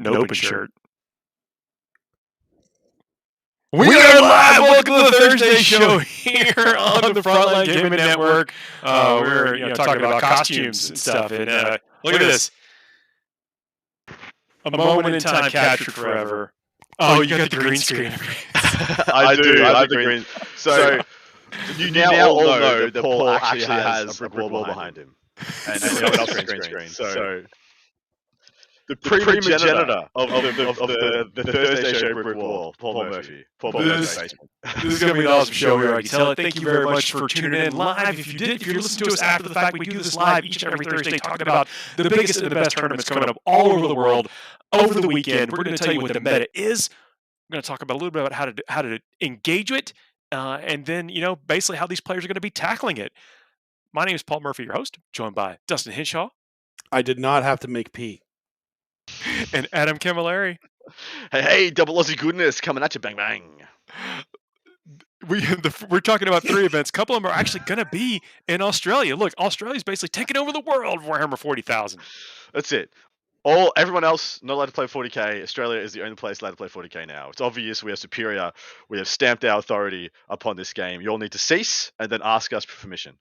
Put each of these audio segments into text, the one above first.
Nope shirt. We are live! Welcome to the Thursday show here on the Frontline Gaming Network. We're talking about costumes and stuff. And look at this. A moment in time captured forever. Oh, you got the green screen. I do. I have the green. So you now all know that Paul actually has a brick wall behind him. And everyone else is green screen. So the primogenitor of the Thursday show brick wall, Paul Murphy. This is going to be an awesome show. We already tell it. Thank you very much for tuning in live. If you're listening to us after the fact, we do this live each and every Thursday talking about the biggest and the best tournaments coming up all over the world over the weekend. We're going to tell you what the meta is. We're going to talk about a little bit about how to engage it, and then basically how these players are going to be tackling it. My name is Paul Murphy, your host, joined by Dustin Henshaw. I did not have to make pee. And Adam Camilleri. Hey, double Aussie goodness coming at you, bang bang. We're talking about 3 events. A couple of them are actually going to be in Australia. Look, Australia's basically taking over the world. Warhammer 40,000. That's it. Everyone else not allowed to play 40k. Australia is the only place allowed to play 40k now. It's obvious we are superior. We have stamped our authority upon this game. You all need to cease and then ask us for permission.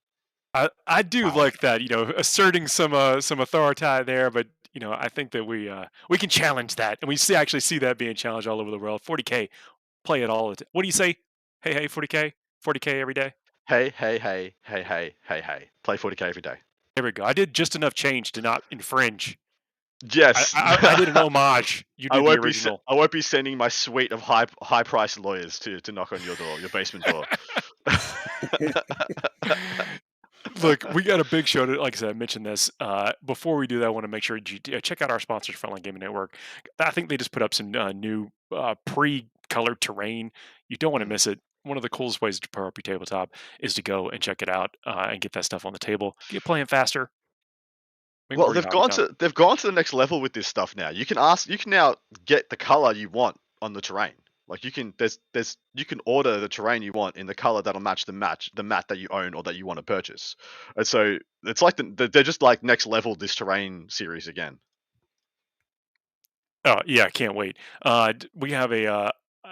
I do like that, asserting some authority there, but I think that we can challenge that, and we actually see that being challenged all over the world. 40k, play it all. What do you say? Hey, 40k every day. Hey, play 40k every day. There we go. I did just enough change to not infringe. Yes, I did an homage. You did the original. I won't be sending my suite of high priced lawyers to knock on your door, your basement door. Look, we got a big show. Like I said, I mentioned this. Before we do that, I want to make sure you check out our sponsors, Frontline Gaming Network. I think they just put up some new pre-colored terrain. You don't want to miss it. One of the coolest ways to power up your tabletop is to go and check it out and get that stuff on the table. Get playing faster. Well, they've gone to the next level with this stuff now. You can now get the color you want on the terrain. Like you can order the terrain you want in the color that'll match the mat that you own or that you want to purchase. And so it's like they're just like next level this terrain series again. Oh yeah, I can't wait. We have a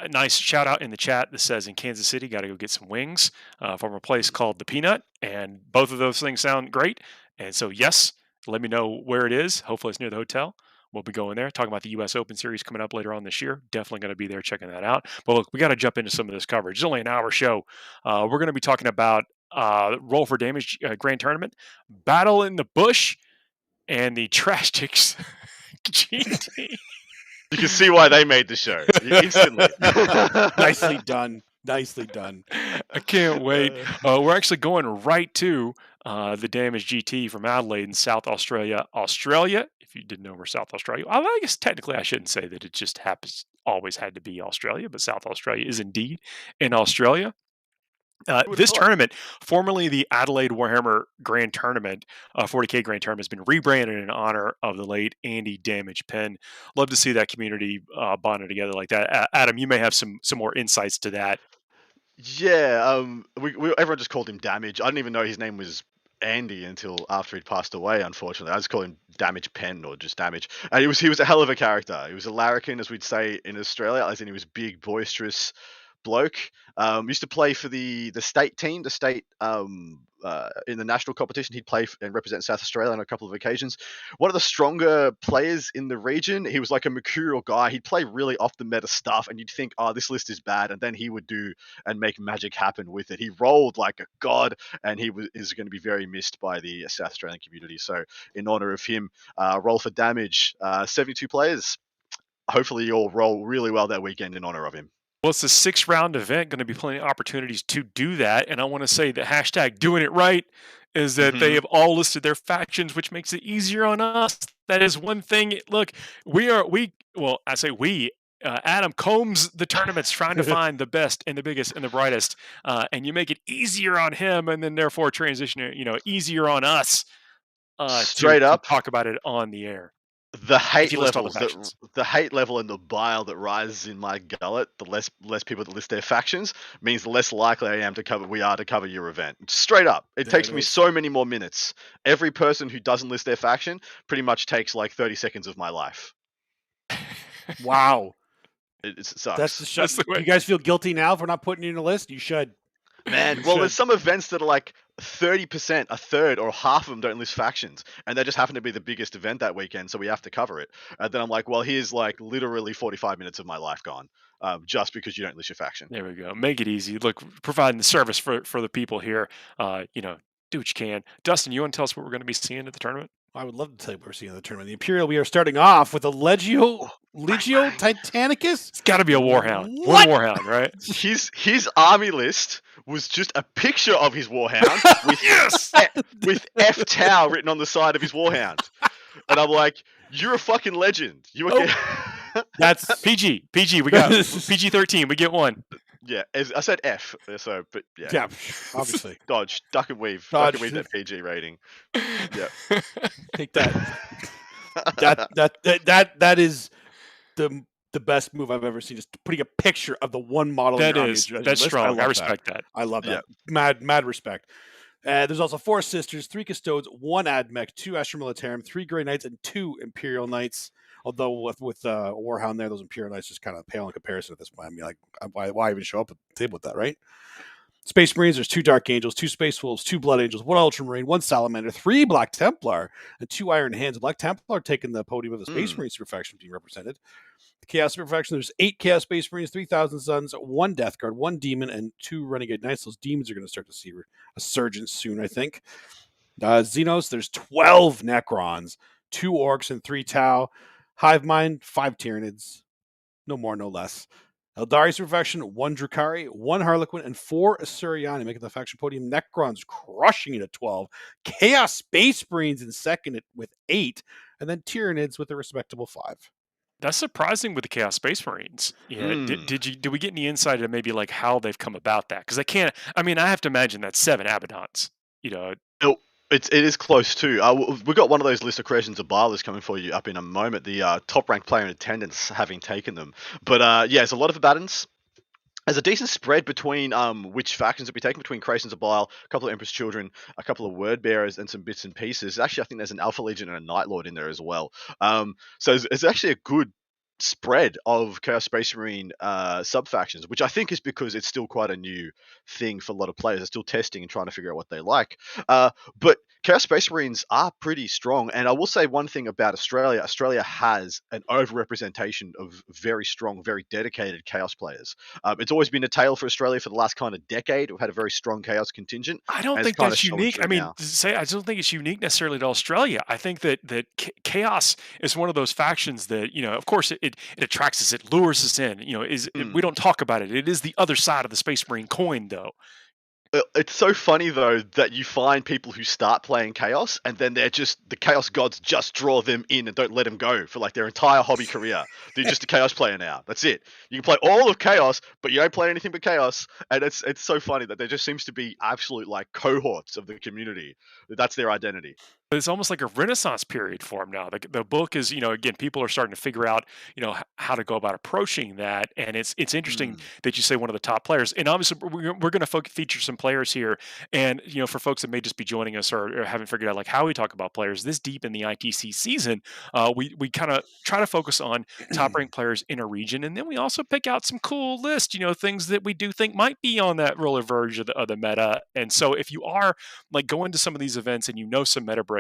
nice shout out in the chat that says in Kansas City, got to go get some wings from a place called the Peanut, and both of those things sound great. And so yes, let me know where it is. Hopefully it's near the hotel. We'll be going there, talking about the U.S. Open Series coming up later on this year. Definitely going to be there checking that out. But look, we got to jump into some of this coverage. It's only an hour show. We're going to be talking about Roll for Damage Grand Tournament, Battle in the Bush, and the Trash Chicks GT. You can see why they made the show instantly. Nicely done. Nicely done. I can't wait. We're actually going right to the Damage GT from Adelaide in South Australia. If you didn't know we're South Australia, I guess technically I shouldn't say that it just always had to be Australia, but South Australia is indeed in Australia. This tournament, formerly the Adelaide Warhammer Grand Tournament, 40K Grand Tournament, has been rebranded in honor of the late Andy Damage Penn. Love to see that community bonded together like that. Adam, you may have some more insights to that. Yeah, everyone just called him Damage. I didn't even know his name was Andy until after he'd passed away, unfortunately. I just call him Damage Penn or just Damage. And he was a hell of a character. He was a larrikin, as we'd say in Australia, as in he was big, boisterous bloke. Used to play for the state team, in the national competition. He'd play and represent South Australia on a couple of occasions. One of the stronger players in the region. He was like a mercurial guy. He'd play really off the meta stuff, and you'd think, oh, this list is bad, and then he would do and make magic happen with it. He rolled like a god, and is going to be very missed by the South Australian community. So in honor of him, Roll for Damage, 72 players. Hopefully you all roll really well that weekend in honor of him. Well, it's a 6-round event, going to be plenty of opportunities to do that. And I want to say the hashtag doing it right is that they have all listed their factions, which makes it easier on us. That is one thing. Look, Adam combs the tournaments trying to find the best and the biggest and the brightest. And you make it easier on him and then therefore transition, easier on us straight up to talk about it on the air. The hate level and the bile that rises in my gullet, the less people that list their factions, means the less likely we are to cover your event. Straight up. It takes me so many more minutes. Every person who doesn't list their faction pretty much takes like 30 seconds of my life. Wow. It sucks. That's the show. That's the Do way- you guys feel guilty now for not putting you in a list? You should. Man, You well, should. there's some events that are like 30%, a third, or half of them don't list factions, and they just happen to be the biggest event that weekend, so we have to cover it. And then I'm like, well, here's like literally 45 minutes of my life gone, just because you don't list your faction. There we go. Make it easy. Look, providing the service for the people here. Do what you can. Dustin, you want to tell us what we're going to be seeing at the tournament? I would love to tell you what we're seeing in the tournament. The Imperial, we are starting off with a Legio right. Titanicus. It's got to be a Warhound. What? One Warhound, right? His army list was just a picture of his Warhound with Yes! with F Tau written on the side of his Warhound, and I'm like, you're a fucking legend. You are. That's PG. We got PG-13. We get one. Yeah, I said F, so but yeah, yeah, obviously. dodge, duck and weave, Dodge. duck and weave that PG rating. Yeah, Take that. that is the best move I've ever seen. Just putting a picture of the one model. That in your army is as your that's list. strong. I love respect that. I love Yeah. that. Mad respect. There's also 4 sisters, 3 custodes, 1 admech, 2 Astra Militarum, 3 Grey Knights, and 2 Imperial Knights. Although with Warhound there, those Imperial Knights just kind of pale in comparison at this point. I mean, like, why even show up at the table with that, right? Space Marines, there's 2 Dark Angels, 2 Space Wolves, 2 Blood Angels, 1 Ultramarine, 1 Salamander, 3 Black Templar, and 2 Iron Hands. Black Templar taking the podium of the Space Marine Superfaction being represented. The Chaos Superfaction, there's 8 Chaos Space Marines, 3,000 Suns, 1 Death Guard, 1 Demon, and 2 Renegade Knights. Those Demons are going to start to see a surgence soon, I think. Xenos, there's 12 Necrons, 2 Orcs, and 3 Tau. Hive Mind, 5 Tyranids. No more, no less. Eldari Superfaction, 1 Drukhari, 1 Harlequin, and 4 Asuriani, making the faction podium. Necrons crushing it at 12. Chaos Space Marines in second with 8. And then Tyranids with a respectable 5. That's surprising with the Chaos Space Marines. Yeah. Did we get any insight into maybe like how they've come about that? Because I have to imagine that's 7 Abaddons. It is close too. We've got one of those list of creations of Bylers coming for you up in a moment. The top ranked player in attendance having taken them, but there's a lot of Abaddons. There's a decent spread between which factions will be taken between Creations of Bile, a couple of Emperor's Children, a couple of Word Bearers, and some bits and pieces. Actually, I think there's an Alpha Legion and a Night Lord in there as well. So it's actually a good spread of Chaos Space Marine sub-factions, which I think is because it's still quite a new thing for a lot of players. They're still testing and trying to figure out what they like. But Chaos Space Marines are pretty strong. And I will say one thing about Australia. Australia has an overrepresentation of very strong, very dedicated Chaos players. It's always been a tale for Australia for the last kind of decade. We've had a very strong Chaos contingent. I don't think that's unique. I mean, I don't think it's unique necessarily to Australia. I think that Chaos is one of those factions that, of course it attracts us, it lures us in. We don't talk about it. It is the other side of the Space Marine coin, though. It's so funny though that you find people who start playing Chaos and then they're just the Chaos gods just draw them in and don't let them go for like their entire hobby career. They're just a Chaos player now. That's it. You can play all of Chaos, but you don't play anything but Chaos. And it's so funny that there just seems to be absolute like cohorts of the community. That's their identity. But it's almost like a renaissance period for them now. The book is, again, people are starting to figure out, how to go about approaching that. And it's interesting that you say one of the top players. And obviously, we're going to feature some players here. And, for folks that may just be joining us or haven't figured out like how we talk about players this deep in the ITC season, we kind of try to focus on top ranked players in a region. And then we also pick out some cool lists, things that we do think might be on that roller verge of the meta. And so if you are like going to some of these events and some meta breakers,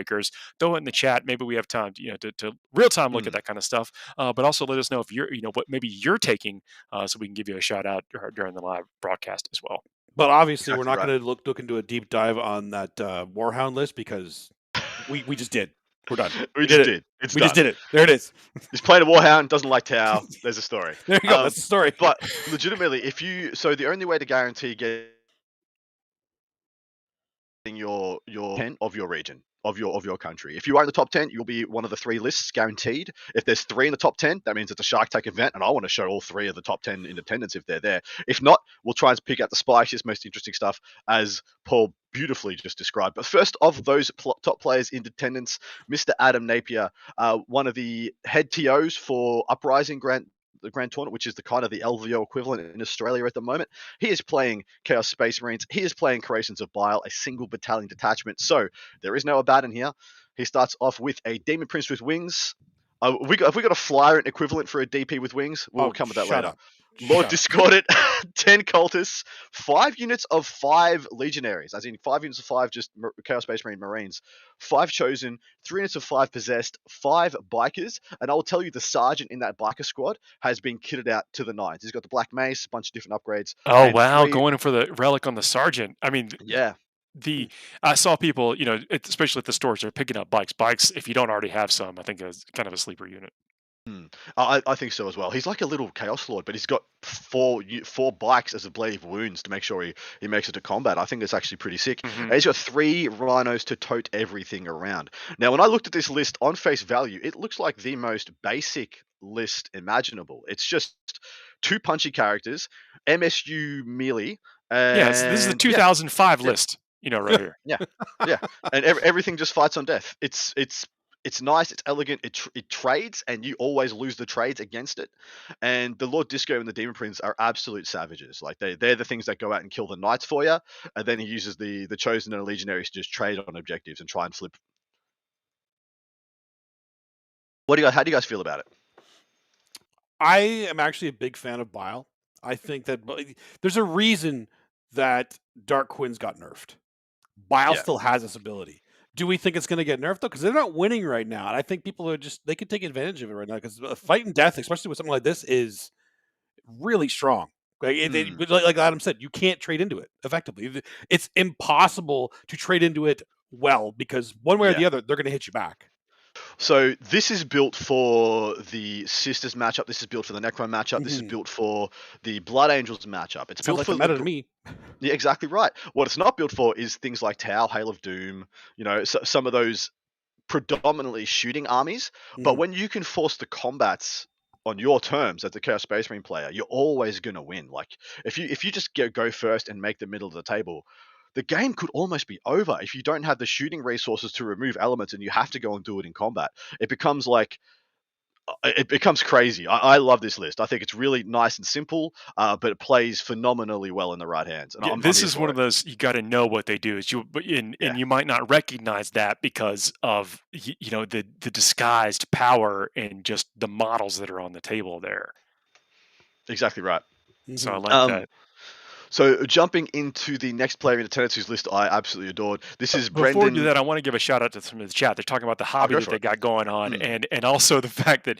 throw it in the chat. Maybe we have time to real time look at that kind of stuff. But also let us know if you're, what maybe you're taking, so we can give you a shout out during the live broadcast as well. But obviously, we're not going to look into a deep dive on that Warhound list because we just did. We're done. We just did. We just did it. There it is. He's playing a Warhound, doesn't like Tau. There's a story. There you go. That's the story. But legitimately, so the only way to guarantee getting your 10 of your region, of your country. If you are in the top 10, you'll be one of the 3 lists guaranteed. If there's 3 in the top 10, that means it's a Shark Tank event, and I want to show all 3 of the top 10 in attendance if they're there. If not, we'll try and pick out the spiciest, most interesting stuff, as Paul beautifully just described. But first of those top players in attendance, Mr. Adam Napier, one of the head TOs for Uprising the Grand Tournament, which is the kind of the LVO equivalent in Australia at the moment. He is playing Chaos Space Marines. He is playing Creations of Bile, a single battalion detachment. So there is no Abaddon here. He starts off with a Demon Prince with Wings, Have we got a flyer equivalent for a DP with wings? We'll come with that shut later. up. Lord Shut up. Discordant, 10 cultists, 5 units of 5 legionaries, as in 5 units of 5 just Chaos Space Marine Marines, 5 chosen, 3 units of 5 possessed, 5 bikers, and I will tell you the sergeant in that biker squad has been kitted out to the nines. He's got the black mace, a bunch of different upgrades. Oh and wow, 3 going in for the relic on the sergeant. I mean, Yeah. I saw people, especially at the stores, they're picking up bikes. Bikes, if you don't already have some, I think is kind of a sleeper unit. I think so as well. He's like a little Chaos Lord, but he's got 4 bikes as a blade of wounds to make sure he makes it to combat. I think it's actually pretty sick. And he's got 3 rhinos to tote everything around. Now, when I looked at this list on face value, it looks like the most basic list imaginable. It's just 2 punchy characters, MSU melee, Yeah, this is the and 2005 list, right here. yeah, and everything just fights on death. It's nice, it's elegant, it trades, and you always lose the trades against it. And the Lord Disco and the Demon Prince are absolute savages. Like they're the things that go out and kill the knights for you, and then he uses the chosen and the legionaries to just trade on objectives and try and flip. How do you guys feel about it? I am actually a big fan of Bile. I think that there's a reason that Dark Quin's got nerfed. Bile still has this ability. Do we think it's going to get nerfed though? Because they're not winning right now, and I think people are they could take advantage of it right now. Because fighting death, especially with something like this, is really strong. Like Adam said, you can't trade into it effectively. It's impossible to trade into it well because one way or the other, they're going to hit you back. So this is built for the Sisters matchup. This is built for the Necron matchup. This is built for the Blood Angels matchup. It's built like for the meta to me. Yeah, exactly right. What it's not built for is things like Tau, Hail of Doom, some of those predominantly shooting armies. But when you can force the combats on your terms as the Chaos Space Marine player, you're always going to win. Like if you just go first and make the middle of the table, the game could almost be over if you don't have the shooting resources to remove elements and you have to go and do it in combat. It becomes crazy. I love this list. I think it's really nice and simple, but it plays phenomenally well in the right hands. And this is one of those you got to know what they do. And you might not recognize that because of the disguised power and just the models that are on the table there. Exactly right. So I like that. So jumping into the next player in attendance whose list I absolutely adored. This is Before Brendan. we do that, I want to give a shout out to some of the chat. They're talking about the hobby that they got going on, and also the fact that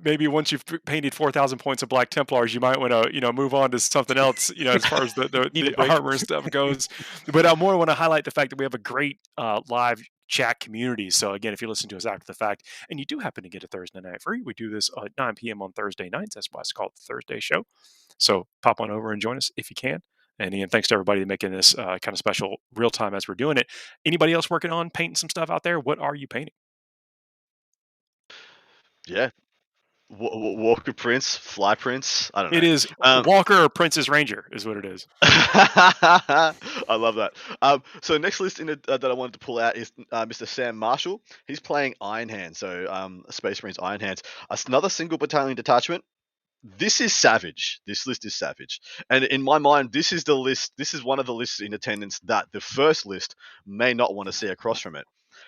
maybe once you've painted 4,000 points of Black Templars, you might want to move on to something else. As far as the armor and stuff goes. But I more want to highlight the fact that we have a great live chat community. So again, if you listen to us after the fact, and you do happen to get a Thursday night free, we do this at 9 p.m. on Thursday nights. That's why it's called the Thursday Show. So pop on over and join us if you can. And again, thanks to everybody making this kind of special real time as we're doing it. Anybody else working on painting some stuff out there? What are you painting? Yeah. Walker Prince, Fly Prince. I don't know. It is Walker or Princess Ranger is what it is. I love that. So next list that I wanted to pull out is Mr. Sam Marshall. He's playing Iron Hand. So Space Marines Iron Hands. Another single battalion detachment. This is savage. This list is savage. And in my mind, this is the list. This is one of the lists in attendance that the first list may not want to see across from it.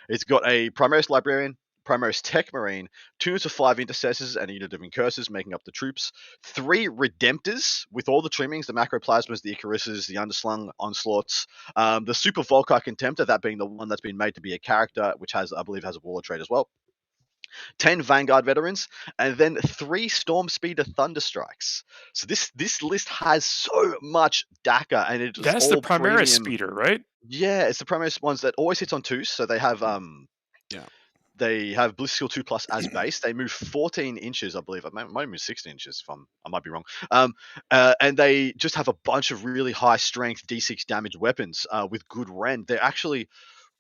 It's got a Primaris Librarian, Primaris Tech Marine, 2 units of 5 Intercessors and a unit of Incursors making up the troops, 3 Redemptors with all the trimmings, the Macroplasmas, the Icaruses, the Underslung Onslaughts, the Super Volkite Contemptor, that being the one that's been made to be a character, which I believe has a Warlord trait as well. 10 Vanguard Veterans, and then 3 Storm Speeder Thunderstrikes. So this list has so much DACA, and it's that's all the Primaris Speeder, right? Yeah, it's the Primaris ones that always hits on 2s. So they have they have Bliss Skill 2+ as base. They move 14 inches, I believe. I might move 16 inches if I might be wrong. And they just have a bunch of really high strength D6 damage weapons with good rend. They're actually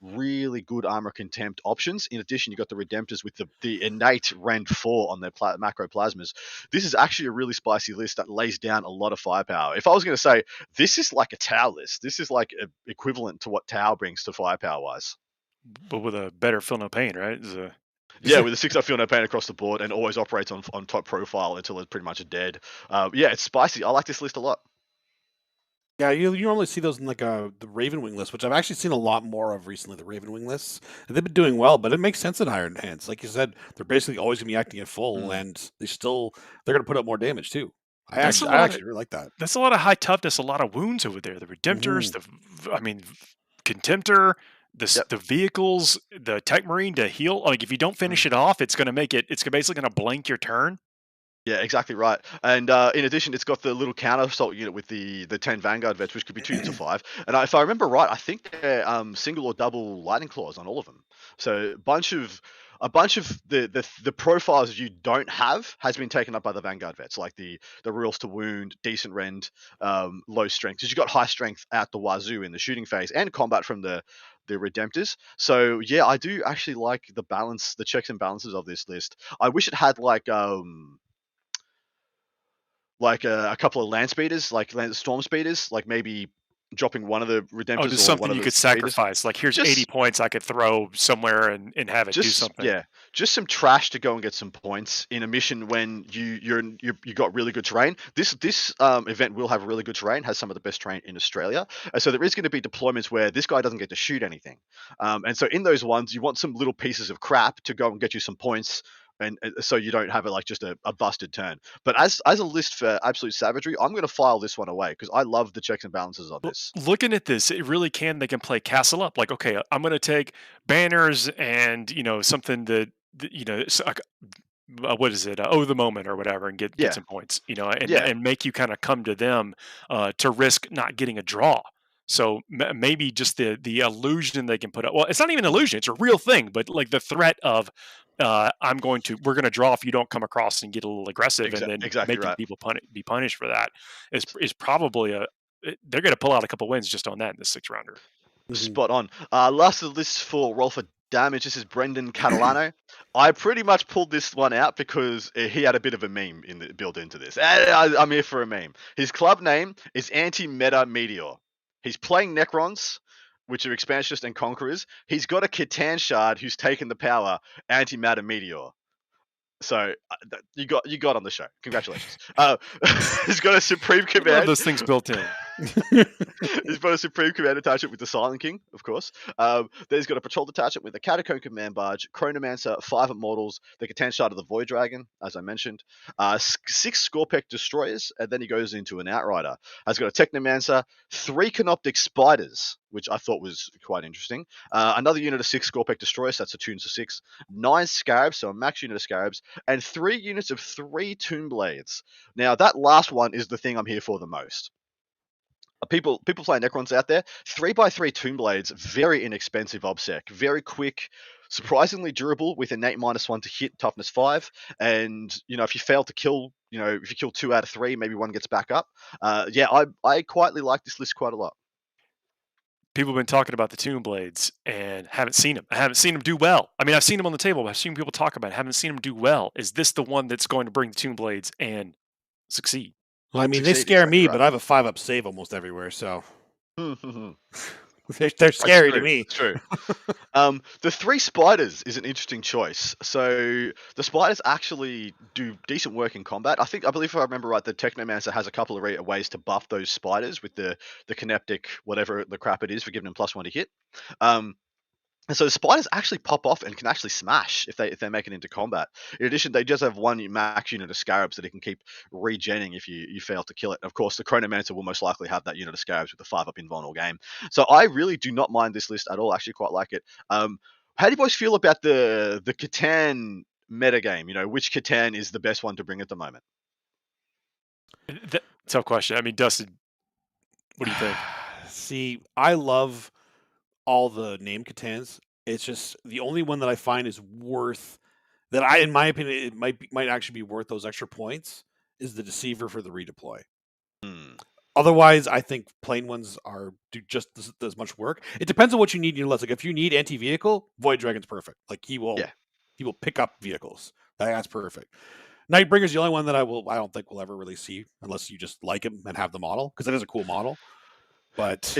really good armor contempt options. In addition, you got the Redemptors with the innate rend 4 on their Macroplasmas. This is actually a really spicy list that lays down a lot of firepower. If I was going to say, this is like a Tau list. This is like equivalent to what Tau brings to firepower wise. But with a better Feel No Pain, right? Yeah, with a 6-up Feel No Pain across the board and always operates on top profile until it's pretty much dead. Yeah, it's spicy. I like this list a lot. Yeah, you normally see those in like the Ravenwing list, which I've actually seen a lot more of recently. The Ravenwing lists, and they've been doing well, but it makes sense in Iron Hands. Like you said, they're basically always going to be acting at full, Mm. and they're going to put up more damage too. I That's a actually, I lot of actually really like that. that's a lot of high toughness, a lot of wounds over there. The Redemptors, Contemptor, Yep. the vehicles, the Tech Marine to heal. Like if you don't finish it off, it's gonna make it. It's basically gonna blank your turn. Yeah, exactly right. And in addition, it's got the little counter assault unit with the 10 Vanguard vets, which could be 2 units of 5. And if I remember right, I think they're single or double lightning claws on all of them. So a bunch of the profiles you don't have has been taken up by the Vanguard vets, like the rules to wound, decent rend, low strength. Because you got high strength out the wazoo in the shooting phase and combat from the Redemptors. So yeah, I do actually like the balance, the checks and balances of this list. I wish it had like a couple of land speeders, like storm speeders, like maybe dropping one of the Oh, redemptors just or one something of you the could speeders. sacrifice. Like here's 80 Just, points I could throw somewhere and have it do something. yeah, just some trash to go and get some points in a mission when you got really good terrain. This event will have really good terrain, has some of the best terrain in Australia, so there is going to be deployments where this guy doesn't get to shoot anything, and so in those ones you want some little pieces of crap to go and get you some points. And so you don't have it like just a busted turn. But as a list for absolute savagery, I'm going to file this one away because I love the checks and balances of this. Looking at this, it really can. They can play castle up. Like, okay, I'm going to take banners and something that what is it? The moment or whatever, and get Yeah, some points. And yeah, make you kind of come to them to risk not getting a draw. So maybe just the illusion they can put up. Well, it's not even an illusion; it's a real thing. But like the threat of, we're going to draw if you don't come across and get a little aggressive, and then exactly making right. people be punished for that is probably they're going to pull out a couple wins just on that in this 6 rounder. Mhm. Spot on. Last of the list for roll for damage. This is Brendan Catalano. I pretty much pulled this one out because he had a bit of a meme built into this. I'm here for a meme. His club name is Anti-Meta Meteor. He's playing Necrons, which are expansionists and conquerors. He's got a Catan shard who's taken the power Anti-Matter Meteor. So you got on the show. Congratulations. He's got a supreme I love command. those things built in. He's got a Supreme Command attachment with the Silent King, of course. Then he's got a Patrol detachment with the Catacomb Command Barge, Chronomancer, 5 Immortals, the Catan Shard of the Void Dragon, as I mentioned, 6 Scorpec Destroyers, and then he goes into an Outrider. Has got a Technomancer, 3 Canoptic Spiders, which I thought was quite interesting. Another unit of 6 Scorpec Destroyers, that's a 2 of 6. 9 Scarabs, so a max unit of Scarabs, and 3 units of 3 Tomb Blades. Now, that last one is the thing I'm here for the most. People playing Necrons out there, 3x3 Tomb Blades, very inexpensive obsec, very quick, surprisingly durable with innate -1 to hit, toughness 5, and if you fail to kill, if you kill 2 out of 3, maybe 1 gets back up. I quietly like this list quite a lot. People have been talking about the Tomb Blades and haven't seen them. I haven't seen them do well. I mean, I've seen them on the table, but I've seen people talk about it. Haven't seen them do well. Is this the one that's going to bring the Tomb Blades and succeed? Well, I mean, they Succeed, scare exactly me, right. but I have a 5-up save almost everywhere, so they're That's scary to true. me. That's true. The 3 spiders is an interesting choice. So the spiders actually do decent work in combat. I believe if I remember right, the Technomancer has a couple of ways to buff those spiders with the Kineptic, whatever the crap it is, for giving them +1 to hit. And so the spiders actually pop off and can actually smash if they make it into combat. In addition, they just have 1 max unit of Scarabs that it can keep regenning if you fail to kill it. Of course, the Chronomancer will most likely have that unit of Scarabs with the 5-up invulnerable game. So I really do not mind this list at all. I actually quite like it. How do you boys feel about the Catan metagame? Which Catan is the best one to bring at the moment? Tough question. I mean, Dustin, what do you think? See, I love all the name Catans. It's just the only one that I find is worth in my opinion, it might actually be worth those extra points is the Deceiver for the redeploy. Hmm. Otherwise, I think plain ones do just as much work. It depends on what you need in your list. Like if you need anti-vehicle, Void Dragon's perfect. Like he will pick up vehicles. That's perfect. Nightbringer's the only one that I don't think we'll ever really see unless you just like him and have the model because it is a cool model. But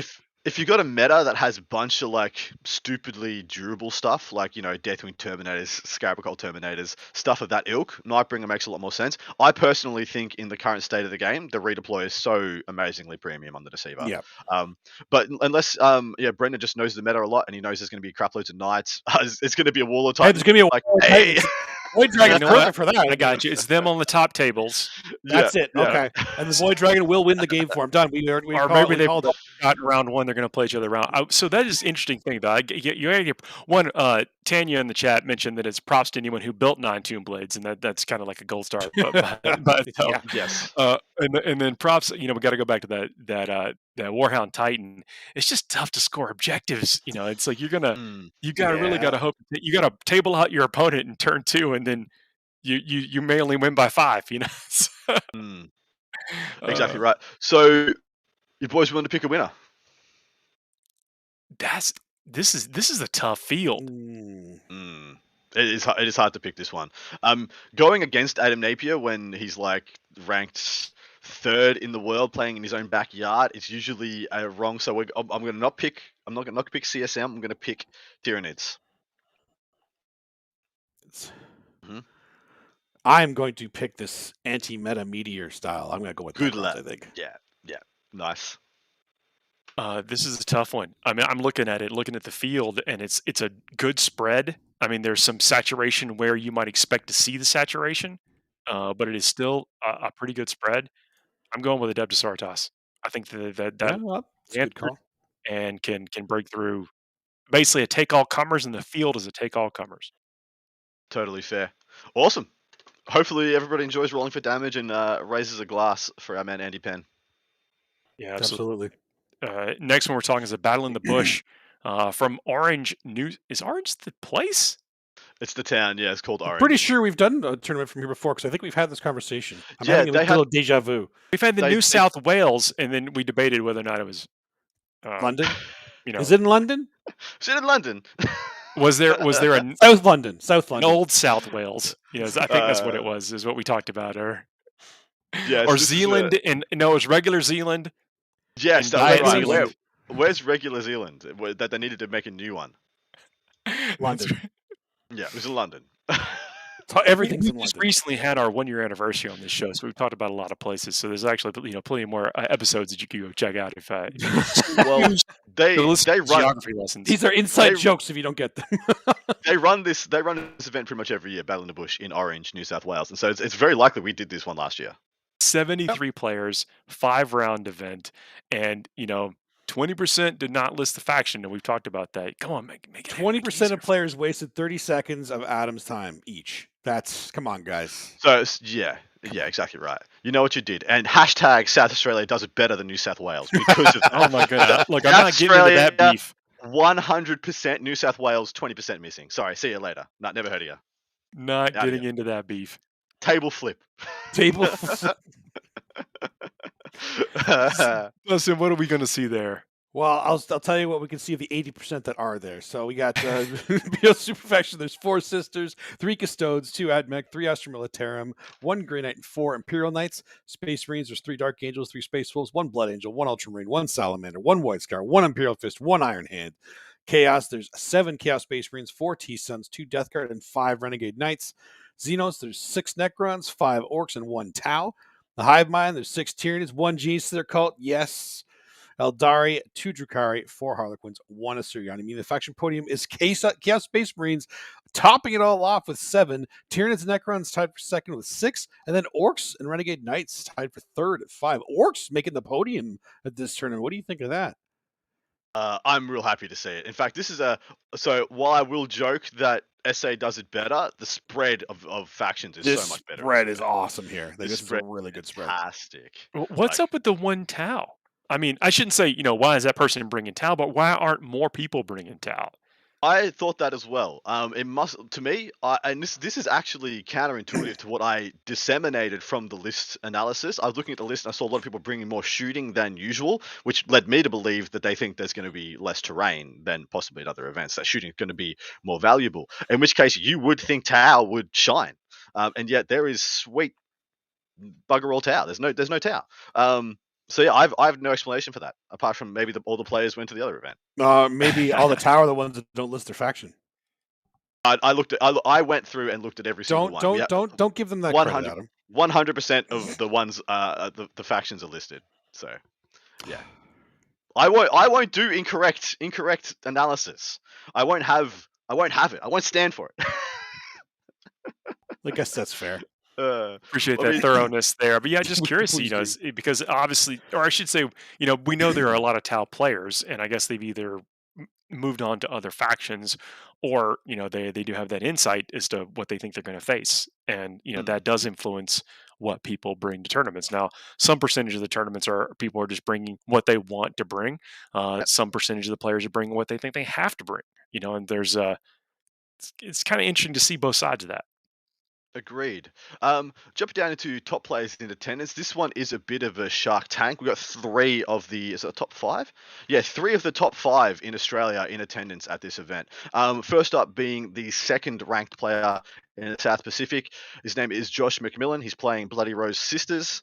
if you got a meta that has a bunch of like stupidly durable stuff, like Deathwing Terminators, Scarabocol Terminators, stuff of that ilk, Nightbringer makes a lot more sense. I personally think in the current state of the game, the redeploy is so amazingly premium on the Deceiver. Yeah. But unless Brendan just knows the meta a lot and he knows there's going to be crap loads of knights, it's going to be a Warlord Hey, type. there's gonna be a like, Warlord hey. Titan. Void Dragon's perfect for that. I got you. It's them on the top tables. That's it. Yeah. Okay. And the Void Dragon will win the game for him. Done. We or maybe they've got round one. They're going to play each other around. So that is an interesting thing, though. One, Tanya in the chat mentioned that it's props to anyone who built 9 Tomb Blades, and that's kind of like a gold star. But Yes. And then props. We got to go back to that Warhound Titan. It's just tough to score objectives. It's like you really got to hope you got to table out your opponent in turn 2, and then you may only win by 5. Exactly right. So you boys want to pick a winner? This is a tough field. It is hard to pick this one. Going against Adam Napier when he's like ranked 3rd in the world playing in his own backyard, it's usually wrong. So I'm going to not pick. I'm not going to pick CSM. I'm going to pick Tyranids. I'm going to pick this anti-meta Meteor style. I'm going to go with Good Necrons, luck. I think. Yeah, nice. This is a tough one. I mean, I'm looking at the field, and it's a good spread. I mean, there's some saturation where you might expect to see the saturation, but it is still a pretty good spread. I'm going with Adept Sartas. I think that's a good call. And can break through. Basically, a take all comers, and the field is a take all comers. Totally fair. Awesome. Hopefully, everybody enjoys rolling for damage and raises a glass for our man Andy Penn. Yeah, absolutely. Next one we're talking is a Battle in the Bush from Orange News. Is Orange the place? It's the town. Yeah, it's called Orange. I'm pretty sure we've done a tournament from here before because I think we've had this conversation. I'm having a little deja vu. We've had the New South Wales, and then we debated whether or not it was London. Is it in London? Is it in London? Was there a South London, old South Wales? Yes, I think that's what it was. Is what we talked about, or Zealand, and no, it was regular Zealand. Yes, that's right. Where's regular Zealand? That they needed to make a new one. London. Yeah, it was in London. Everything's in London. We just London. recently had our 1-year anniversary on this show, so we've talked about a lot of places. So there's actually plenty more episos that you can go check out if well they run geography lessons. These are inside jokes if you don't get them. they run this event pretty much every year, Battle in the Bush in Orange, New South Wales, and so it's very likely we did this one last year. 73 players, 5-round event, and 20% did not list the faction, and we've talked about that. Come on, make it 20% of players wasted 30 seconds of Adam's time each. Come on, guys. So yeah, exactly right. You know what you did, and hashtag South Australia does it better than New South Wales because of oh my goodness! Look, I'm not getting into that beef. 100% New South Wales, 20% missing. Sorry, see you later. Never heard of you. Not getting into that beef. Table flip. Listen, what are we going to see there? Well, I'll tell you what we can see of the 80% that are there. So we got BO Superfaction. There's 4 Sisters, 3 Custodes, 2 Admech, 3 Astra Militarum, 1 Grey Knight, and 4 Imperial Knights. Space Marines, there's 3 Dark Angels, 3 Space Wolves, 1 Blood Angel, 1 Ultramarine, 1 Salamander, 1 White Scar, 1 Imperial Fist, 1 Iron Hand. Chaos, there's 7 Chaos Space Marines, 4 T-Suns, 2 Death Guard, and 5 Renegade Knights. Xenos, there's 6 Necrons, 5 Orcs, and 1 Tau. The Hive Mind, there's 6 Tyranids, 1 Genius to their cult, yes. Eldari, 2 Drukhari, 4 Harlequins, 1 Assyrian. I mean, the faction podium is Chaos Space Marines, topping it all off with 7. Tyranids and Necrons tied for 2nd with 6. And then Orcs and Renegade Knights tied for 3rd at 5. Orcs making the podium at this tournament. What do you think of that? I'm real happy to see it. In fact, this is so while I will joke that SA does it better, the spread of factions is so much better. This spread is awesome here. This is a really good spread. Fantastic. What's up with the 1 Tau? I mean, I shouldn't say, why is that person bringing Tau, but why aren't more people bringing Tau? I thought that as well. It must, to me, and this is actually counterintuitive to what I disseminated from the list analysis. I was looking at the list and I saw a lot of people bringing more shooting than usual, which led me to believe that they think there's going to be less terrain than possibly at other events. That shooting is going to be more valuable. In which case, you would think Tau would shine, and yet there is sweet bugger all Tau. There's no Tau. So yeah, I have no explanation for that apart from maybe all the players went to the other event. Maybe all the tower are the ones that don't list their faction. I went through and looked at every single one. Don't give them that credit, Adam. 100% of the ones the factions are listed. So yeah, I won't do incorrect analysis. I won't have it. I won't stand for it. I guess that's fair. Appreciate that thoroughness there. But yeah, just curious, because obviously, or I should say, we know there are a lot of Tau players, and I guess they've either moved on to other factions, or they do have that insight as to what they think they're going to face, and that does influence what people bring to tournaments. Now, some percentage of the tournaments are people are just bringing what they want to bring. Some percentage of the players are bringing what they think they have to bring. And there's it's kind of interesting to see both sides of that. Agreed. Jumping down into top players in attendance, this one is a bit of a Shark Tank. We got three of the top five? Yeah, three of the top five in Australia in attendance at this event. First up being the second ranked player in the South Pacific. His name is Josh McMillan. He's playing Bloody Rose Sisters.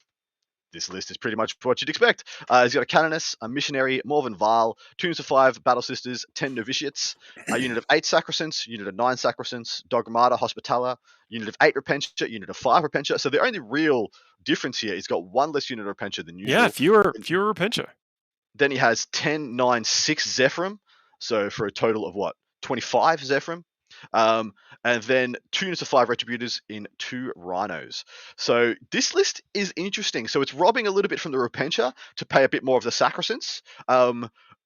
This list is pretty much what you'd expect. He's got a Canoness, a Missionary, Morven Val, 2 units of 5 Battle Sisters, 10 Novitiates, a unit of 8 Sacrosanct, unit of 9 Sacrosancts, Dogmata, Hospitaller, unit of 8 Repentia, unit of 5 Repentia. So the only real difference here, he's got one less unit of Repentia than usual. Yeah, fewer Repentia. Then he has 10, 9, 6 Zephyrim. So for a total of 25 Zephyrim. And then 2 units of 5 Retributors in 2 Rhinos. So this list is interesting. So it's robbing a little bit from the Repentia to pay a bit more of the Sacrosancts.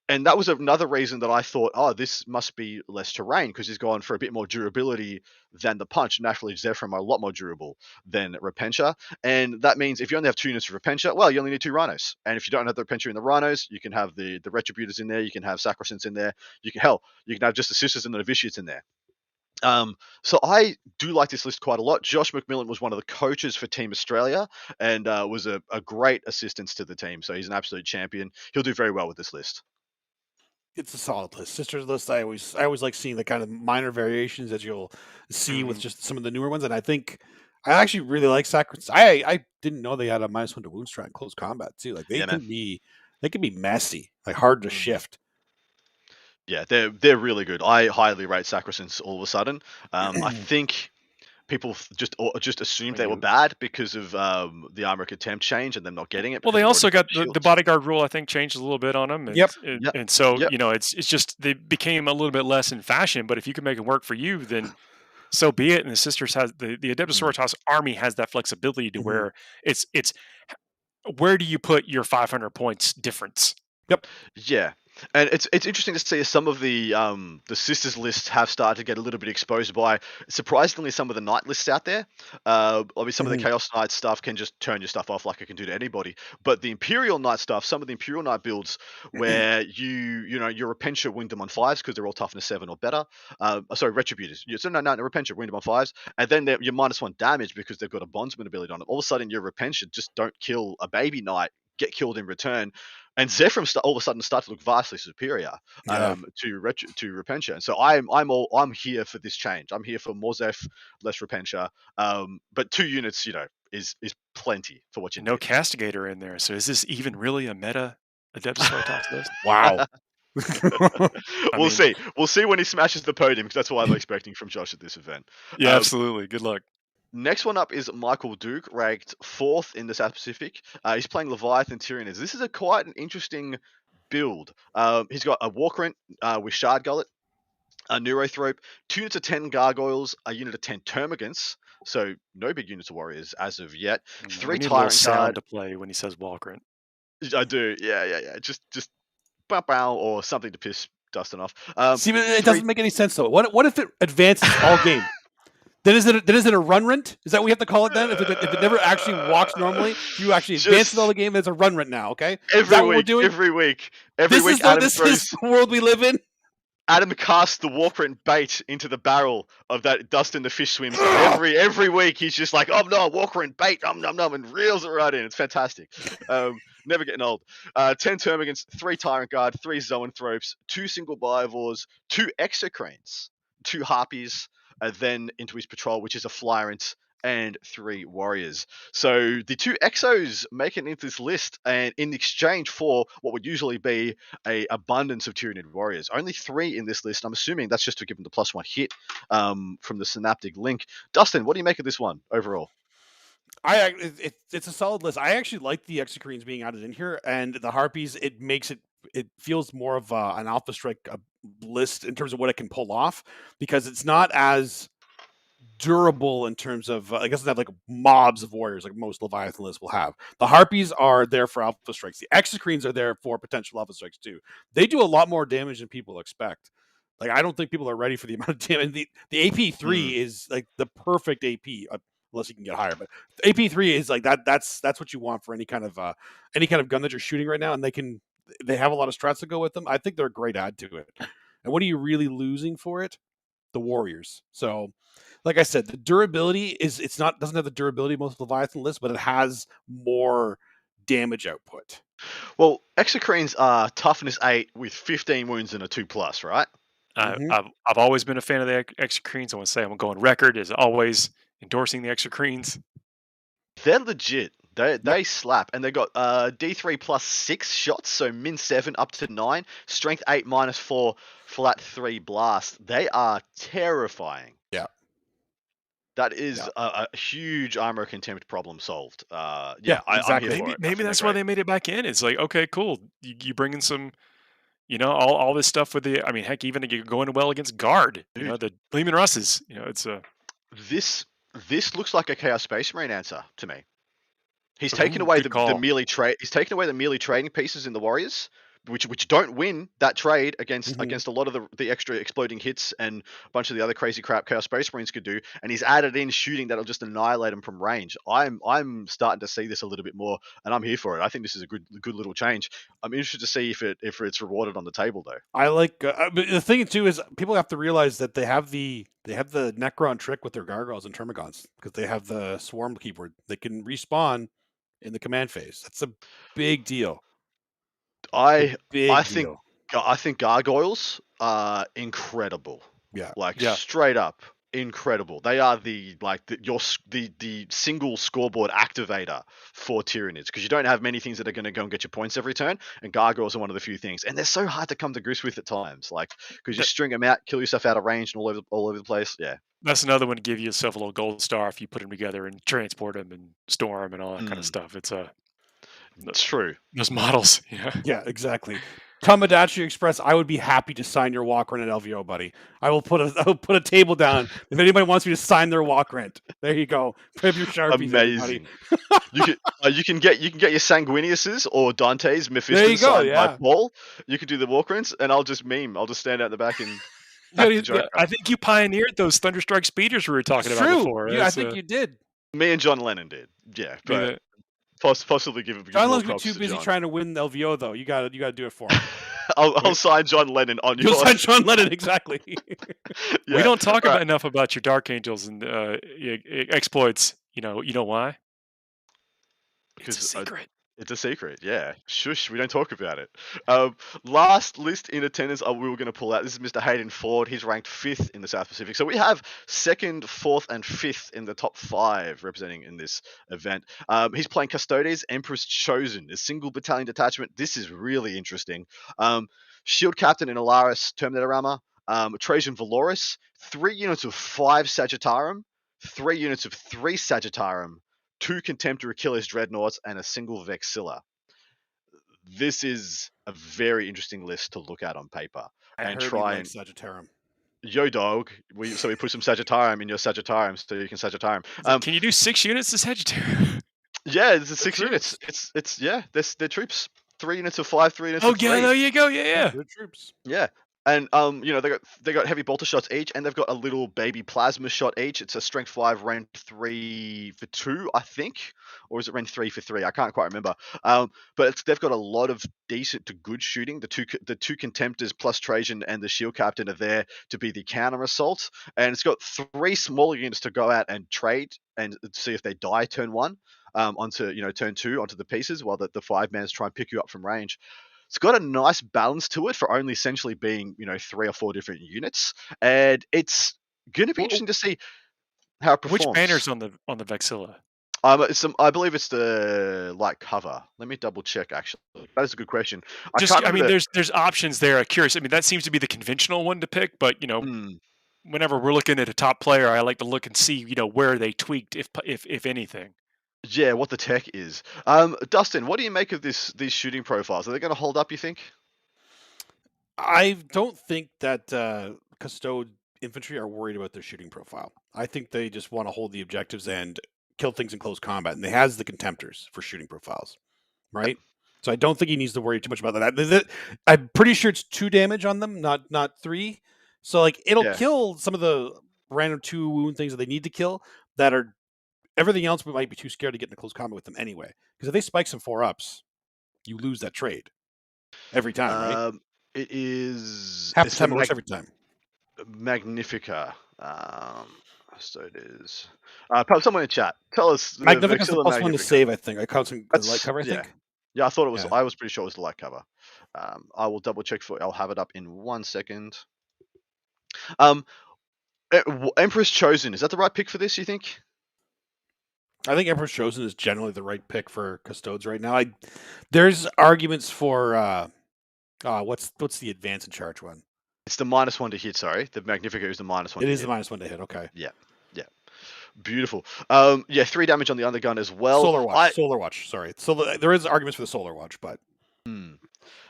And that was another reason that I thought, this must be less terrain, because he's gone for a bit more durability than the Punch. Naturally, Zephyrim are a lot more durable than Repentia. And that means if you only have 2 units of Repentia, well, you only need 2 Rhinos. And if you don't have the Repentia in the Rhinos, you can have the Retributors in there, you can have Sacrosancts in there, you can have just the Sisters and the Novitiates in there. So I do like this list quite a lot. Josh McMillan was one of the coaches for Team Australia and was a great assistance to the team. So he's an absolute champion. He'll do very well with this list. It's a solid list. Sisters list, I always like seeing the kind of minor variations that you'll see with just some of the newer ones. And I think I actually really like Sacrosanct. I didn't know they had a -1 to wound strat in close combat too. Like they can be messy, like hard to shift. Yeah, they're really good. I highly rate Sacrosancts all of a sudden. I think people just assumed they were bad because of the armor contempt change and them not getting it. Well, they also got the bodyguard rule, I think, changed a little bit on them. And, and so, it's just they became a little bit less in fashion. But if you can make it work for you, then so be it. And the Sisters has the Adeptus Sororitas army has that flexibility to where it's where do you put your 500 points difference? Yep. Yeah. And it's interesting to see some of the Sisters lists have started to get a little bit exposed by, surprisingly, some of the Knight lists out there. Obviously, some of the Chaos Knight stuff can just turn your stuff off like it can do to anybody. But the Imperial Knight stuff, some of the Imperial Knight builds where your Repentia win them on 5s because they're all toughness 7 or better. Sorry, Retributors. Repentia win them on 5s. And then you're -1 damage because they've got a Bondsman ability on them. All of a sudden, your Repentia just don't kill a baby Knight, get killed in return. And Zephyrim all of a sudden start to look vastly superior to Repentia. And so I'm here for this change. I'm here for more Zeph, less Repentia. But 2 units, is plenty for what you need. No Castigator in there. So is this even really a meta Adeptus Sororitas list? Wow. We'll see. We'll see when he smashes the podium, because that's what I'm expecting from Josh at this event. Yeah, absolutely. Good luck. Next one up is Michael Duke, ranked 4th in the South Pacific. He's playing Leviathan Tyranids. This is quite an interesting build. He's got a Warcrant with Shard Gullet, a Neurothrope, 2 units of 10 Gargoyles, a unit of 10 Termagants. So no big units of warriors as of yet. 3 Tyrant sound to play when he says Warcrant. I do. Yeah. Just bow or something to piss Dustin off. See, but it doesn't make any sense though. What if it advances all game? Then is it a run rent? Is that what we have to call it then? If it never actually walks normally, you actually advance all the game. It's a run rent now. Okay. Every week. This is the world we live in. Adam casts the Warcrant bait into the barrel of that Dustin the fish swims. Every week he's just like, oh no, Warcrant bait, and reels it right in. It's fantastic. Never getting old. 10 Termagants, 3 Tyrant Guard, 3 Zoanthropes, 2 single Biovores, 2 Exocrines, 2 Harpies, then into his patrol, which is a Flyrant and 3 warriors. So the 2 exos make it into this list, and in exchange for what would usually be a abundance of Tyranid warriors, only 3 in this list. I'm assuming that's just to give them the +1 hit from the synaptic link. Dustin, what do you make of this one overall? It's a solid list. I actually like the Exocrines being added in here, and the Harpies. It feels more of an Alpha Strike list in terms of what it can pull off, because it's not as durable in terms of it doesn't have like mobs of warriors like most Leviathan lists will have. The Harpies are there for Alpha Strikes. The Exocrines are there for potential Alpha Strikes too. They do a lot more damage than people expect. Like, I don't think people are ready for the amount of damage. The AP3 is like the perfect AP, unless you can get higher. But AP3 is like that. That's what you want for any kind of gun that you're shooting right now, and they have a lot of strats to go with them. I think they're a great add to it. And what are you really losing for it? The warriors. So, like I said, the durability doesn't have the durability of most Leviathan lists, but it has more damage output. Well, Exocrines are toughness 8 with 15 wounds and a 2+, right? I've always been a fan of the Exocrines. I want to say I'm going record as always endorsing the Exocrines. They're legit. They slap, and they got D3 +6 shots, so -7 up to 9, strength 8 -4, flat 3 blast. They are terrifying. Yeah. That is a huge armor contempt problem solved. Yeah, I'm exactly. here for it. Maybe that's why they made it back in. It's like, okay, cool. You bring in some, all this stuff with the. I mean, heck, even you're going well against guard. Dude. The Lehman Russes. It's a. This looks like a Chaos Space Marine answer to me. He's taken away the melee trade. He's taken away the melee trading pieces in the warriors, which don't win that trade against a lot of the extra exploding hits and a bunch of the other crazy crap Chaos Space Marines could do. And he's added in shooting that'll just annihilate them from range. I'm starting to see this a little bit more, and I'm here for it. I think this is a good little change. I'm interested to see if it's rewarded on the table though. I like but the thing too is people have to realize that they have the Necron trick with their gargoyles and termagants, because they have the swarm keyboard. They can respawn in the command phase. That's a big deal. I think gargoyles are incredible. Yeah. Straight up incredible. They are the single scoreboard activator for Tyranids, because you don't have many things that are going to go and get your points every turn, and gargoyles are one of the few things. And they're so hard to come to grips with at times, because you string them out, kill yourself out of range and all over the place. Yeah. That's another one to give yourself a little gold star if you put them together and transport them and store them and all that kind of stuff. It's true. Those models, yeah, exactly. Tomodachi Express, I would be happy to sign your walk rent at LVO, buddy. I will put a table down if anybody wants me to sign their walk rent. There you go. Put your Sharpies. Amazing. You can get your Sanguiniuses or Dante's Mephiston. There you go. Yeah. By Paul. You could do the walk rents, and I'll just meme. I'll just stand out the back and. I think you pioneered those Thunderstrike speeders we were talking about before. Yeah, I think you did. Me and John Lennon did. Yeah, but possibly give it. John Lennon's too busy trying to win the LVO, though. You got to do it for him. I'll sign John Lennon on you. You'll sign John Lennon, exactly. Yeah. We don't talk enough about your Dark Angels and exploits. You know why? It's a secret. It's a secret, yeah. Shush, we don't talk about it. Last list in attendance we were going to pull out. This is Mr. Hayden Ford. He's ranked 5th in the South Pacific. So we have 2nd, 4th, and 5th in the top 5 representing in this event. He's playing Custodes, Empress Chosen, a single battalion detachment. This is really interesting. Shield Captain in Alaris, Terminator Armor, Trajan Valoris, 3 units of 5 Sagittarum, 3 units of 3 Sagittarum, 2 Contemptor Achilles Dreadnoughts, and a single Vexilla. This is a very interesting list to look at on paper. Sagittarum. Yo, dog. We put some Sagittarum in your Sagittarum so you can Sagittarum. Can you do 6 units to Sagittarum? Yeah, it's 6 units. They're troops. 3 units of 5, 3 units of 3. Oh, yeah, there you go. Yeah. They're troops. Yeah. And they got heavy bolter shots each, and they've got a little baby plasma shot each. It's a strength 5, rank 3 for 2, I think, or is it rank 3 for 3? I can't quite remember. But they've got a lot of decent to good shooting. The two Contemptors plus Trajan and the Shield Captain are there to be the counter assault, and it's got 3 smaller units to go out and trade and see if they die turn 1 onto turn 2 onto the pieces, while the 5-mans try and pick you up from range. It's got a nice balance to it for only essentially being 3 or 4 different units, and it's going to be interesting to see. how it performs. Which banner's on the Vexilla? I believe it's the light cover. Let me double check. Actually, that is a good question. There's options there. I'm curious. I mean, that seems to be the conventional one to pick, but whenever we're looking at a top player, I like to look and see where they tweaked, if anything. Yeah, what the tech is. Dustin, what do you make of these shooting profiles? Are they going to hold up, you think? I don't think that Custode infantry are worried about their shooting profile. I think they just want to hold the objectives and kill things in close combat, and they has the contemptors for shooting profiles, right? So I don't think he needs to worry too much about that. I'm pretty sure it's 2 damage on them, not 3. So like it'll kill some of the random 2 wound things that they need to kill. That are everything else. We might be too scared to get into close combat with them anyway. Because if they spike some 4-ups, you lose that trade every time, right? It is half the time it works every time. Magnifica. So it is. Perhaps someone in chat, tell us. Magnifica's the plus 1 to save, I think. I count some light cover, I think. Yeah, I thought it was. I was pretty sure it was the light cover. I will double check I'll have it up in 1 second. Emperor's Chosen, is that the right pick for this, you think? I think Emperor's Chosen is generally the right pick for Custodes right now. There's arguments for what's the advance in charge one? It's the -1 to hit, sorry. The Magnifica is the -1 to hit. It is the -1 to hit, okay. Yeah. Beautiful. 3 damage on the undergun as well. Solar Watch, sorry. So there is arguments for the Solar Watch, but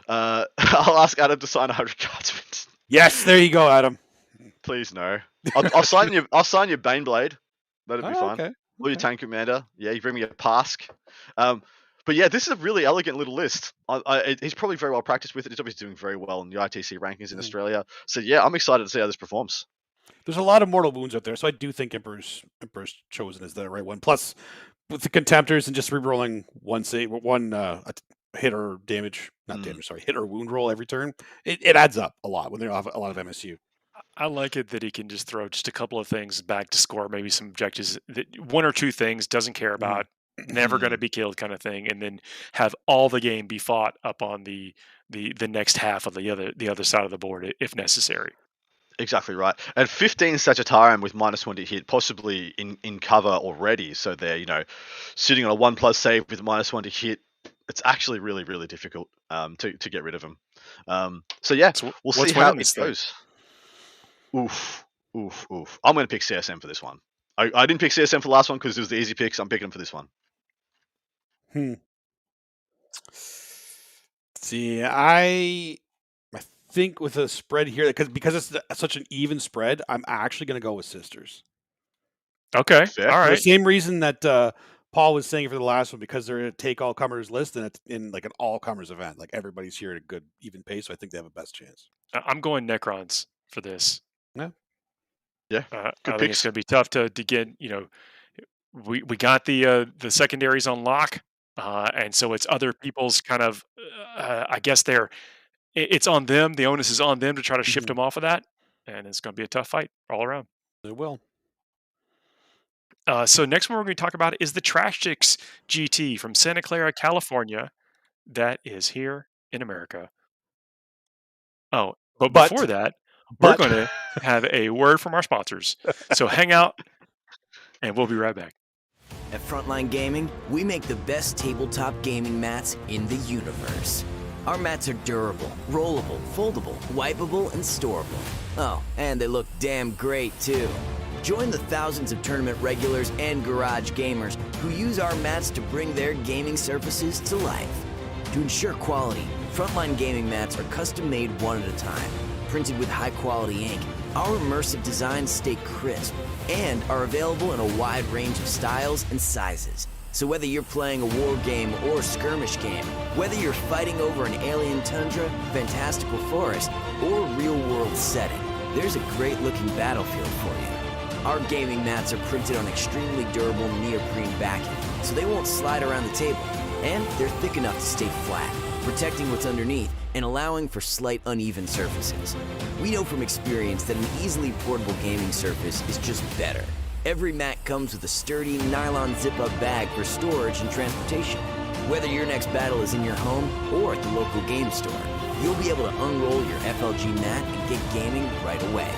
I'll ask Adam to sign 100 cards. Yes, there you go, Adam. Please no. I'll sign your Baneblade. That'd be fun. Okay. Or your tank commander. Yeah, you bring me a Pask. But yeah, this is a really elegant little list. He's probably very well practiced with it. He's obviously doing very well in the ITC rankings in Australia. So yeah, I'm excited to see how this performs. There's a lot of mortal wounds out there, so I do think Emperor's Chosen is the right one. Plus, with the Contemptors and just rerolling one hit or damage, hit or wound roll every turn, it adds up a lot when they have a lot of MSU. I like it that he can just throw just a couple of things back to score, maybe some objectives, 1 or 2 things, doesn't care about, never going to be killed kind of thing, and then have all the game be fought up on the next half of the other side of the board if necessary. Exactly right. And 15 Sagittarium with -1 to hit, possibly in cover already. So they're sitting on a 1+ save with -1 to hit. It's actually really, really difficult to get rid of them. So yeah, we'll see how it goes. Oof. I'm going to pick CSM for this one. I didn't pick CSM for the last one because it was the easy pick, so I'm picking him for this one. See, I think with a spread here, because it's such an even spread, I'm actually going to go with Sisters. Okay, fair. All right. For the same reason that Paul was saying for the last one, because they're a take all comers list and it's in like an all comers event. Like everybody's here at a good even pace, so I think they have a best chance. I'm going Necrons for this. Yeah. I think it's going to be tough to get. We got the secondaries on lock, and so it's other people's kind of. I guess it's on them. The onus is on them to try to shift them off of that, and it's going to be a tough fight all around. It will. So next one we're going to talk about is the Trash Chicks GT from Santa Clara, California. That is here in America. Oh, but before that, we're going to have a word from our sponsors. So hang out, and we'll be right back. At Frontline Gaming, we make the best tabletop gaming mats in the universe. Our mats are durable, rollable, foldable, wipeable, and storable. Oh, and they look damn great, too. Join the thousands of tournament regulars and garage gamers who use our mats to bring their gaming surfaces to life. To ensure quality, Frontline Gaming mats are custom-made one at a time, printed with high-quality ink. Our immersive designs stay crisp and are available in a wide range of styles and sizes. So whether you're playing a war game or a skirmish game, whether you're fighting over an alien tundra, fantastical forest, or real-world setting, there's a great-looking battlefield for you. Our gaming mats are printed on extremely durable neoprene backing, so they won't slide around the table, and they're thick enough to stay flat, protecting what's underneath and allowing for slight uneven surfaces. We know from experience that an easily portable gaming surface is just better. Every mat comes with a sturdy nylon zip-up bag for storage and transportation. Whether your next battle is in your home or at the local game store, you'll be able to unroll your FLG mat and get gaming right away.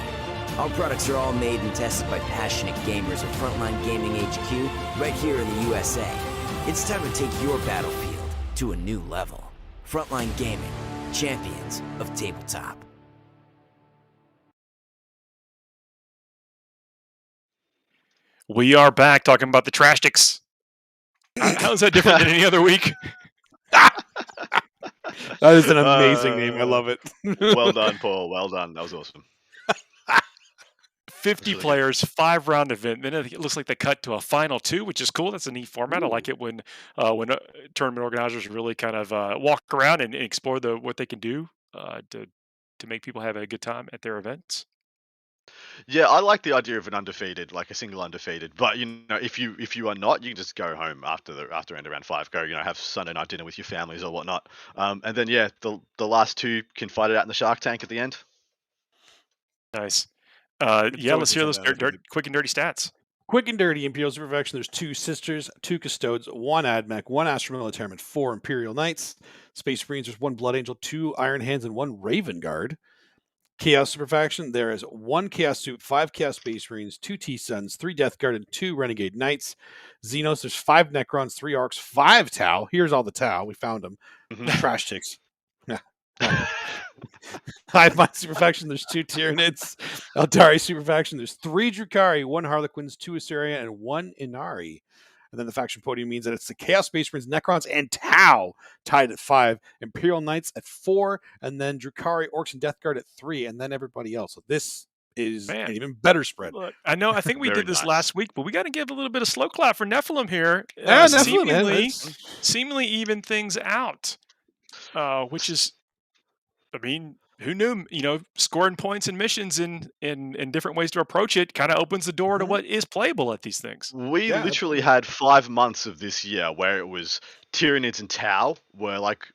Our products are all made and tested by passionate gamers at Frontline Gaming HQ right here in the USA. It's time to take your battlefield to a new level. Frontline Gaming, champions of tabletop. We are back talking about the Trashtics. How's that different than any other week? That is an amazing name. I love it. Well done, Paul. Well done. That was awesome. 50 really players, 5-round event. Then it looks like they cut to a final 2, which is cool. That's a neat format. I like it when tournament organizers really kind of walk around and explore what they can do to make people have a good time at their events. Yeah, I like the idea of an undefeated, like a single undefeated. But if you are not, you can just go home after end of round 5. Go, have Sunday night dinner with your families or whatnot. And then the last 2 can fight it out in the Shark Tank at the end. Nice. It's Yeah, let's always hear those something quick and dirty stats. Quick and dirty Imperial Super Faction. There's 2 Sisters, 2 Custodes, 1 Admech, 1 Astral Military, and 4 Imperial Knights. Space Marines, there's 1 Blood Angel, 2 Iron Hands, and 1 Raven Guard. Chaos Super Faction, there is 1 Chaos Suit, 5 Chaos Space Marines, 2 T-Suns, 3 Death Guard, and 2 Renegade Knights. Xenos, there's 5 Necrons, 3 Arcs, 5 Tau. Here's all the Tau. We found them. Trash Ticks. Hive Mind Super Faction, there's 2 Tyranids. Eldari Super Faction, there's 3 Drukhari, 1 Harlequins, 2 Assyria, and 1 Inari. And then the faction podium means that it's the Chaos Space Marines, Necrons, and Tau tied at 5, Imperial Knights at 4, and then Drukhari, Orcs, and Death Guard at 3, and then everybody else. So this is an even better spread. Look, I think we did this nice. last week, but we got to give a little bit of slow clap for Nephilim here. Yeah, Nephilim, seemingly even things out, which is, I mean, who knew? Scoring points and missions in different ways to approach it kind of opens the door to what is playable at these things. We literally had 5 months of this year where it was Tyranids and Tau were like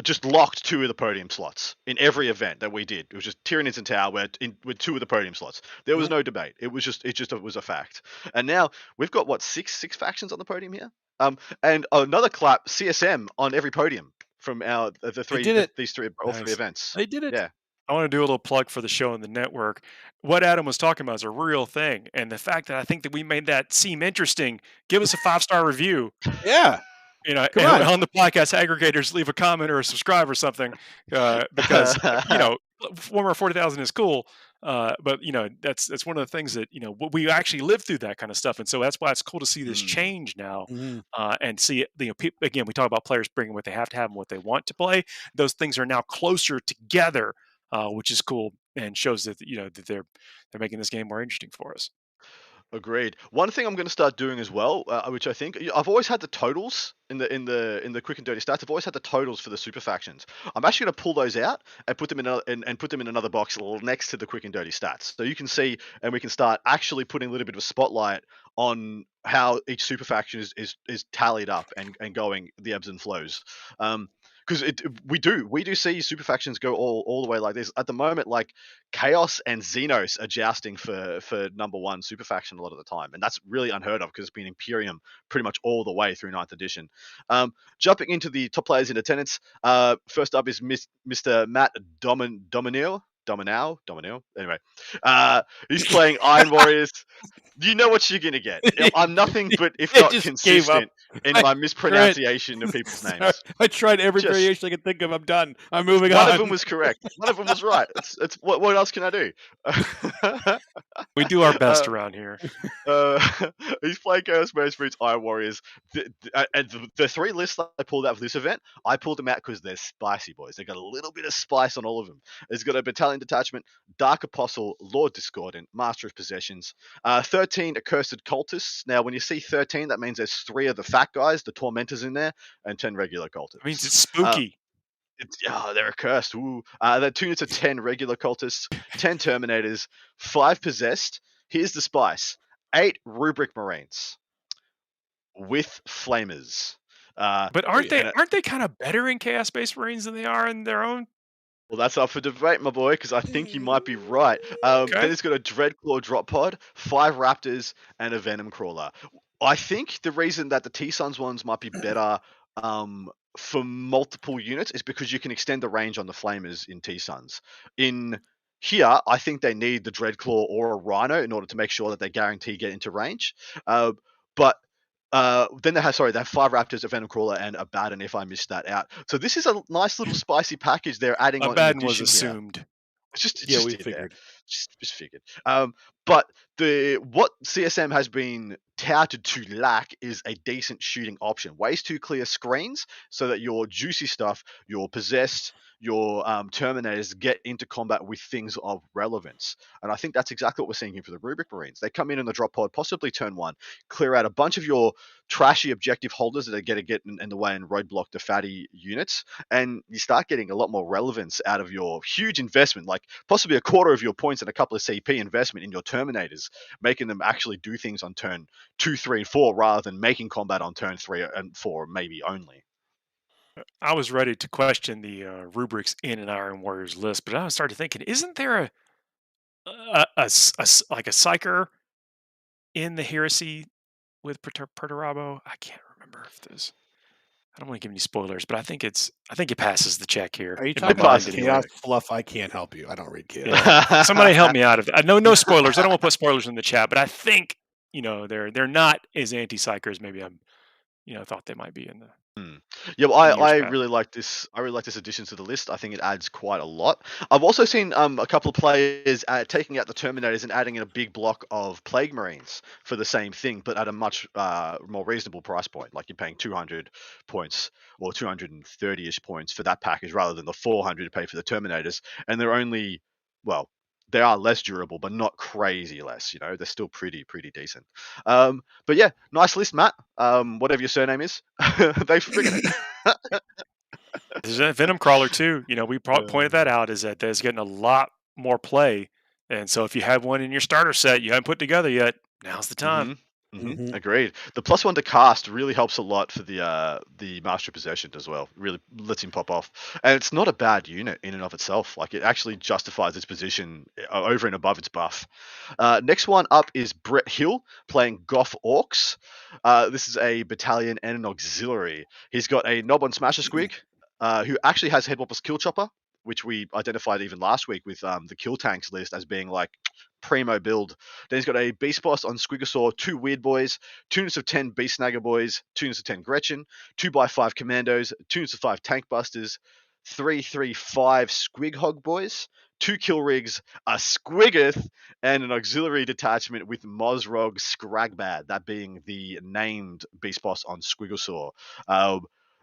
just locked 2 of the podium slots in every event that we did. It was just Tyranids and Tau with 2 of the podium slots. There was no debate. It was a fact. And now we've got six factions on the podium here. And another clap, CSM on every podium from these 3 events. They did it. Yeah. I want to do a little plug for the show and the network. What Adam was talking about is a real thing, and the fact that I think that we made that seem interesting. Give us a 5-star review. Yeah. On the podcast aggregators, leave a comment or a subscribe or something, because former 40,000 is cool, but that's one of the things that we actually lived through that kind of stuff, and so that's why it's cool to see this change now, and see it. Again, we talk about players bringing what they have to have and what they want to play. Those things are now closer together, which is cool and shows that that they're making this game more interesting for us. Agreed. One thing I'm going to start doing as well, which I think I've always had the totals in the quick and dirty stats. I've always had the totals for the super factions. I'm actually going to pull those out and put them in another box next to the quick and dirty stats, so you can see, and we can start actually putting a little bit of a spotlight on how each super faction is tallied up and going the ebbs and flows. Because we do see super factions go all the way like this at the moment. Like Chaos and Xenos are jousting for number 1 super faction a lot of the time, and that's really unheard of because it's been Imperium pretty much all the way through 9th edition. Jumping into the top players in attendance, first up is Mr. Matt Dominio. Anyway, he's playing Iron Warriors. You know what you're gonna get. I'm nothing but if not consistent in my mispronunciation of people's names. I tried every variation I could think of. I'm done. I'm moving on. One of them was correct. One of them was right. It's what else can I do? We do our best around here. He's playing Chaos Space Marines, Iron Warriors. The 3 lists that I pulled out for this event, I pulled them out because they're spicy, boys. They got a little bit of spice on all of them. It's got a Battalion Detachment, Dark Apostle, Lord Discordant, Master of Possessions, 13 Accursed Cultists. Now, when you see 13, that means there's 3 of the fat guys, the Tormentors in there, and 10 regular cultists. It means it's spooky. They're accursed. Ooh. They're 2 units of 10 regular cultists, 10 Terminators, 5 Possessed. Here's the spice: 8 Rubric Marines with Flamers. But aren't they kind of better in Chaos Space Marines than they are in their own? Well, that's up for debate, my boy, because I think you might be right. Then it's got a Dreadclaw drop pod, 5 Raptors, and a Venom Crawler. I think the reason that the T-Suns ones might be better for multiple units is because you can extend the range on the Flamers in T-Suns. In Here, I think they need the Dreadclaw or a Rhino in order to make sure that they guarantee get into range. But then they have 5 Raptors, a Venom Crawler, and a Baden, if I missed that out. So this is a nice little spicy package they're adding on in Abaddon was addition here. assumed. It's just Yeah, just we in there. figured. Just figured. But what CSM has been touted to lack is a decent shooting option. Ways to clear screens so that your juicy stuff, your possessed, your Terminators get into combat with things of relevance. And I think that's exactly what we're seeing here for the Rubric Marines. They come in the drop pod, possibly turn 1, clear out a bunch of your trashy objective holders that are going to get in the way and roadblock the fatty units, and you start getting a lot more relevance out of your huge investment, like possibly a quarter of your points and a couple of CP investment in your Terminators, making them actually do things on turn 2, 3, and 4 rather than making combat on turn 3 and 4 maybe only. I was ready to question the rubrics in an Iron Warriors list, but I started thinking, isn't there like a psyker in the Heresy with Perturabo? I can't remember if there's. I don't want to give any spoilers, but I think it passes the check here. Are you in my talking about mind anyway. Chaos fluff? I can't help you. I don't read Chaos. Yeah. Somebody help me out of that. No spoilers. I don't want to put spoilers in the chat, but I think they're not as anti-psyker as maybe I'm thought they might be in the. Yeah, well, I years back. really like this. I really like this addition to the list. I think it adds quite a lot. I've also seen a couple of players taking out the Terminators and adding in a big block of Plague Marines for the same thing, but at a much more reasonable price point. Like you're paying 200 points or 230-ish points for that package rather than the 400 to pay for the Terminators. And they're only, well, they are less durable, but not crazy less. They're still pretty decent. But yeah, nice list, Matt. Whatever your surname is, thanks for bringing it. There's a Venom Crawler too. We pointed that out, is that there's getting a lot more play, and so if you have one in your starter set you haven't put together yet, now's the time. Agreed. The +1 to cast really helps a lot for the Master of Possession as well. Really lets him pop off, and it's not a bad unit in and of itself. Like it actually justifies its position over and above its buff. Next one up is Brett Hill playing Goth Orcs. This is a battalion and an auxiliary. He's got a Nob on Smasher Squig, who actually has Headwhoppers Kill Chopper, which we identified even last week with the Kill Tanks list as being like primo build. Then he's got a Beast Boss on Squigosaur, 2 Weird Boys, 2 units of 10 Beast Snagger Boys, 2 units of 10 Gretchen, 2x5 Commandos, 2 units of 5 Tank Busters, 3/3/5 Squig Hog Boys, 2 Kill Rigs, a Squiggoth, and an auxiliary detachment with Mozrog Scragbad, that being the named Beast Boss on Squigosaur.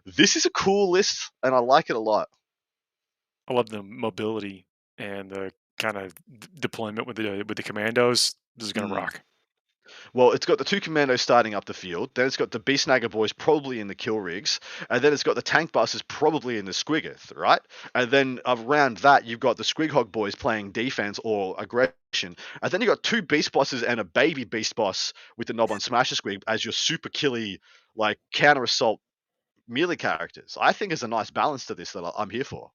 This is a cool list, and I like it a lot. I love the mobility and the kind of deployment with the commandos. This is gonna rock. Well, it's got the 2 commandos starting up the field. Then it's got the Beast Snagger Boys probably in the Kill Rigs. And then it's got the Tank Busters probably in the Squiggoth, right? And then around that, you've got the Squig Hog Boys playing defense or aggression. And then you've got 2 Beast Bosses and a baby Beast Boss with the Nob on Smasher Squig as your super killy, like, counter-assault melee characters. I think there's a nice balance to this that I'm here for.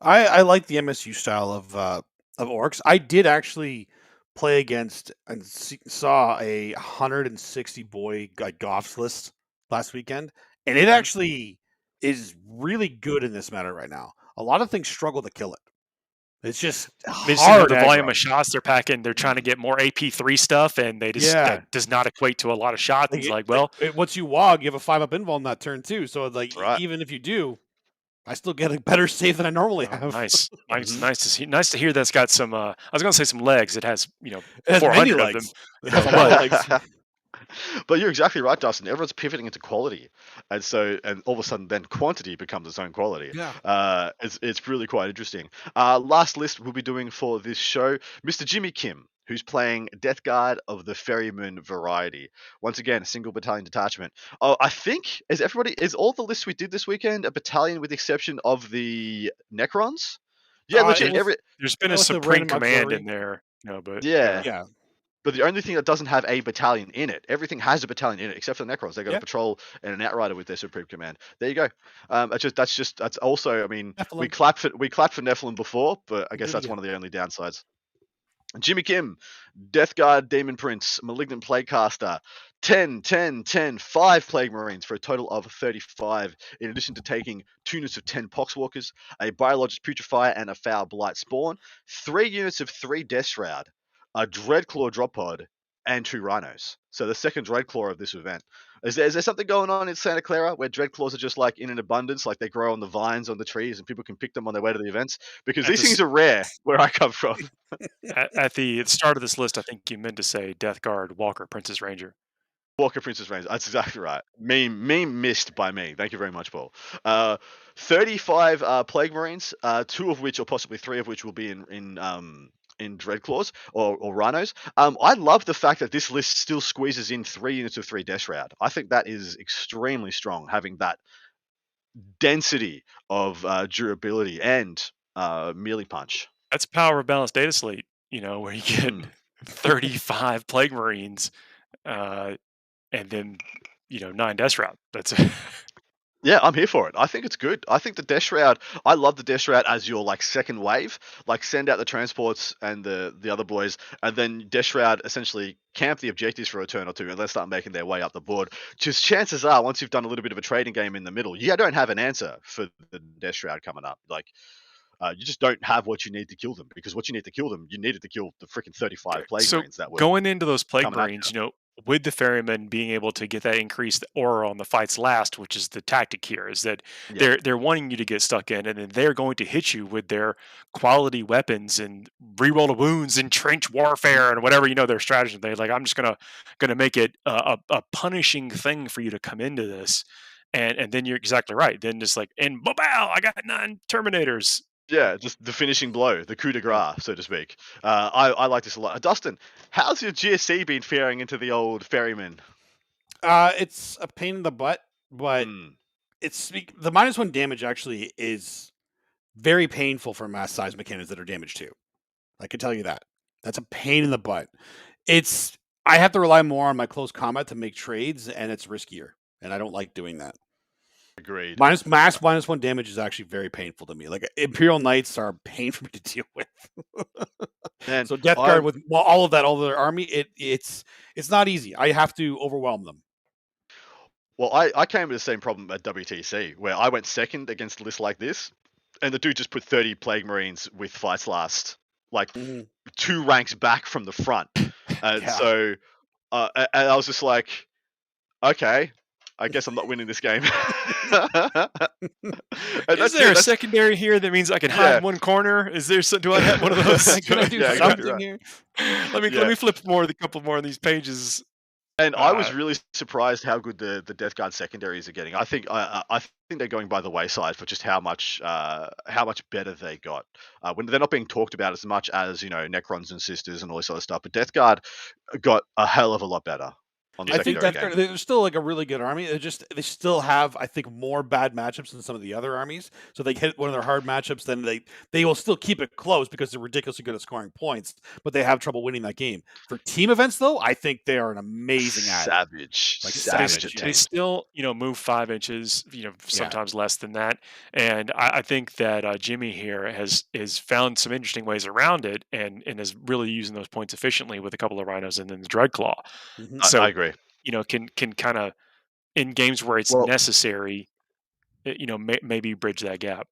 I like the MSU style of orcs. I did actually play against and saw a 160 boy Goths list last weekend, and it actually is really good in this meta right now. A lot of things struggle to kill it. It's just hard. The volume of shots they're packing. They're trying to get more AP3 stuff, and they just that does not equate to a lot of shots. It's like, well, once you wog, you have a 5-up invul in that turn too. So like, even if you do, I still get a better save than I normally have. Nice to see. Nice to hear that's got some. I was going to say some legs. It has 400 of them. It has a lot of legs. But you're exactly right, Dustin. Everyone's pivoting into quality, and all of a sudden, then quantity becomes its own quality. Yeah, it's really quite interesting. Last list we'll be doing for this show, Mr. Jimmy Kim, who's playing Death Guard of the Ferryman variety. Once again, a single battalion detachment. Oh, I think is all the lists we did this weekend a battalion with the exception of the Necrons? Yeah, legit. There's been a Supreme Command in there, but yeah. But the only thing that doesn't have a battalion in it, everything has a battalion in it except for the Necrons. They got a patrol and an outrider with their Supreme Command. There you go. That's also. I mean, Nephilim. we clapped for Nephilim before, but I guess that's one of the only downsides. Jimmy Kim, Death Guard, Demon Prince, Malignant Plaguecaster, 10, 10, 10, 5 Plague Marines for a total of 35, in addition to taking 2 units of 10 Poxwalkers, a Biologist Putrefier, and a Foul Blight Spawn, 3 units of 3 Death Shroud, a Dreadclaw Drop Pod, and 2 Rhinos. So the second Dreadclaw of this event. Is there something going on in Santa Clara where Dreadclaws are just like in an abundance, like they grow on the vines on the trees and people can pick them on their way to the events? Because these things are rare where I come from. At the start of this list, I think you meant to say Death Guard, Walker, Princess Ranger. Walker Princess Ranger. That's exactly right. Meme missed by me. Thank you very much, Paul. 35 Plague Marines, 2 of which, or possibly 3 of which, will be in Dreadclaws or Rhinos. I love the fact that this list still squeezes in 3 units of 3 Death Shroud. I think that is extremely strong, having that density of durability and melee punch. That's power of balanced data slate, where you get 35 Plague Marines, and then 9 Death Shroud. That's Yeah, I'm here for it. I think it's good. I think the Death Shroud, I love the Death Shroud as your like second wave. Like send out the transports and the other boys, and then Death Shroud essentially camp the objectives for a turn or two and let's start making their way up the board. Just chances are, once you've done a little bit of a trading game in the middle, you don't have an answer for the Death Shroud coming up. Like you just don't have what you need to kill them, because what you need to kill them, you needed to kill the freaking 35 Plague Marines that were going into those Plague coming at Marines, with the Ferryman being able to get that increased aura on the fights last, which is the tactic here, is that they're wanting you to get stuck in, and then they're going to hit you with their quality weapons and reroll of wounds and trench warfare and whatever their strategy. They're like, I'm just gonna make it a punishing thing for you to come into this, and then you're exactly right. Then just like, and bow, I got 9 Terminators. Yeah, just the finishing blow, the coup de grace, so to speak. I like this a lot. Dustin, how's your GSC been faring into the old Ferryman? It's a pain in the butt, but it's the -1 damage actually is very painful for mass seismic cannons that are damaged too. I can tell you that. That's a pain in the butt. I have to rely more on my close combat to make trades, and it's riskier, and I don't like doing that. Agreed. -1 damage is actually very painful to me. Like Imperial Knights are a pain for me to deal with. And so Death Guard with all of that, all of their army, it's not easy. I have to overwhelm them. Well, I came with the same problem at WTC, where I went second against a list like this, and the dude just put 30 Plague Marines with Fights Last, like 2 ranks back from the front. And so and I was just like, okay, I guess I'm not winning this game. Is there a secondary here that means I can hide in one corner? Is there? Do I have one of those? Can I do something here? Let me flip a couple more of these pages. And I was really surprised how good the Death Guard secondaries are getting. I think they're going by the wayside for just how much better they got. When they're not being talked about as much as Necrons and Sisters and all this other stuff, but Death Guard got a hell of a lot better. I think they're still like a really good army. They still have, I think, more bad matchups than some of the other armies. So they hit one of their hard matchups, then they will still keep it close because they're ridiculously good at scoring points, but they have trouble winning that game. For team events, though, I think they are an amazing savage. They still move 5 inches, sometimes less than that. And I think that Jimmy here has found some interesting ways around it and is really using those points efficiently with a couple of Rhinos and then the Dreadclaw. So I agree. Can kind of, in games where it's necessary, maybe bridge that gap.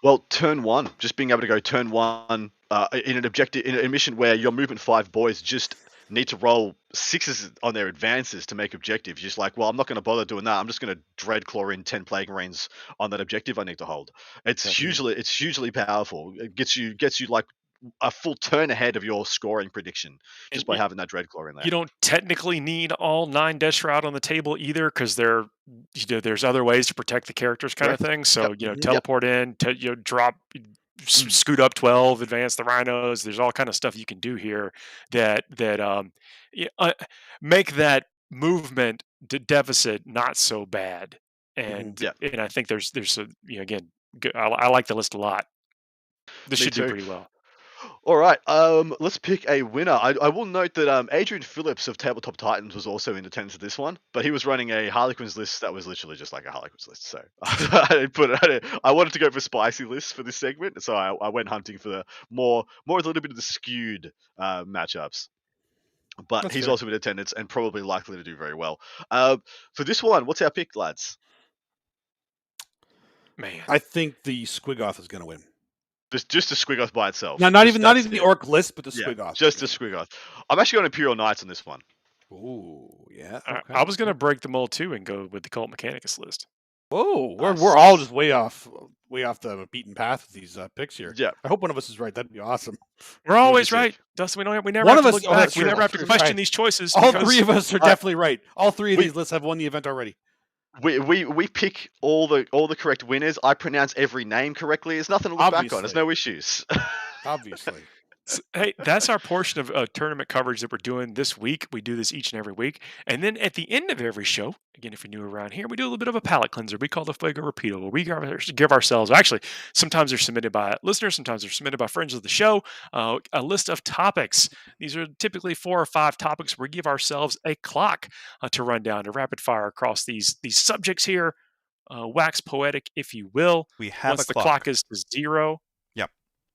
Well, turn 1, just being able to go turn 1 in an objective, in a mission where your movement 5 boys just need to roll 6s on their advances to make objectives. You're just like, well, I'm not going to bother doing that. I'm just going to Dreadclaw in 10 Plague Marines on that objective I need to hold. It's hugely powerful. It gets you like a full turn ahead of your scoring prediction just by having that Dreadclaw in there. You don't technically need all 9 Death Shroud on the table either, because there's other ways to protect the characters, kind of thing. So teleport in, drop, scoot up 12, advance the Rhinos. There's all kind of stuff you can do here that make that movement deficit not so bad. And I think there's again, I like the list a lot. This should do pretty well. All right, let's pick a winner. I will note that Adrian Phillips of Tabletop Titans was also in attendance at this one, but he was running a Harlequins list that was literally just like a Harlequins list. So I didn't put it. I wanted to go for spicy lists for this segment, so I went hunting for the more a little bit of the skewed matchups. But That's he's fair. also in attendance and probably likely to do very well. For this one, what's our pick, lads? Man, I think the Squigoth is going to win. Just a Squigoth by itself. No, not Just even that's the it. Orc list, but the Yeah, Squigoth. just a Squigoth. I'm actually going Imperial Knights on this one. Ooh, yeah. I was going to break the mold too and go with the Cult Mechanicus list. Whoa, we're all just way off the beaten path with these picks here. Yeah. I hope one of us is right. That'd be awesome. We're always sick. right, Dustin. We never One have of to us- look oh, back. that's We true, never have to that's question right. these choices. All because- three of us are definitely right. All three of We- these lists have won the event already. We pick all the correct winners. I pronounce every name correctly. There's nothing to look back on. There's no issues. Obviously. Hey, that's our portion of tournament coverage that we're doing this week. We do this each and every week. And then at the end of every show, again, if you're new around here, we do a little bit of a palate cleanser. We call the Fuego Repeater, where we give ourselves, actually, sometimes they're submitted by listeners, sometimes they're submitted by friends of the show, a list of topics. These are typically 4 or 5 topics. We give ourselves a clock to run down, to rapid fire across these subjects here. Wax poetic, if you will. We have Once a the clock. clock is to 0,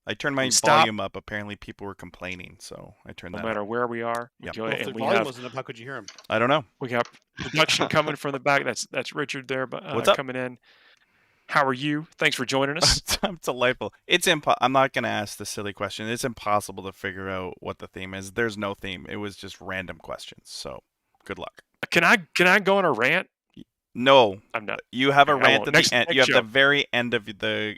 I turned my we stop. volume up. Apparently, people were complaining, so I turned no that matter up. where we are, we Yep. go, Well, if and the we volume have wasn't up, how could you hear him? I don't know. we got production coming from the back. That's Richard there, but What's up? coming in. How are you? Thanks for joining us. I'm delightful. I'm not going to ask the silly question. It's impossible to figure out what the theme is. There's no theme. It was just random questions. So, good luck. Can I go on a rant? No, I'm not. you have a Okay, I rant won't. at Next- the end. next You have show. the very end of the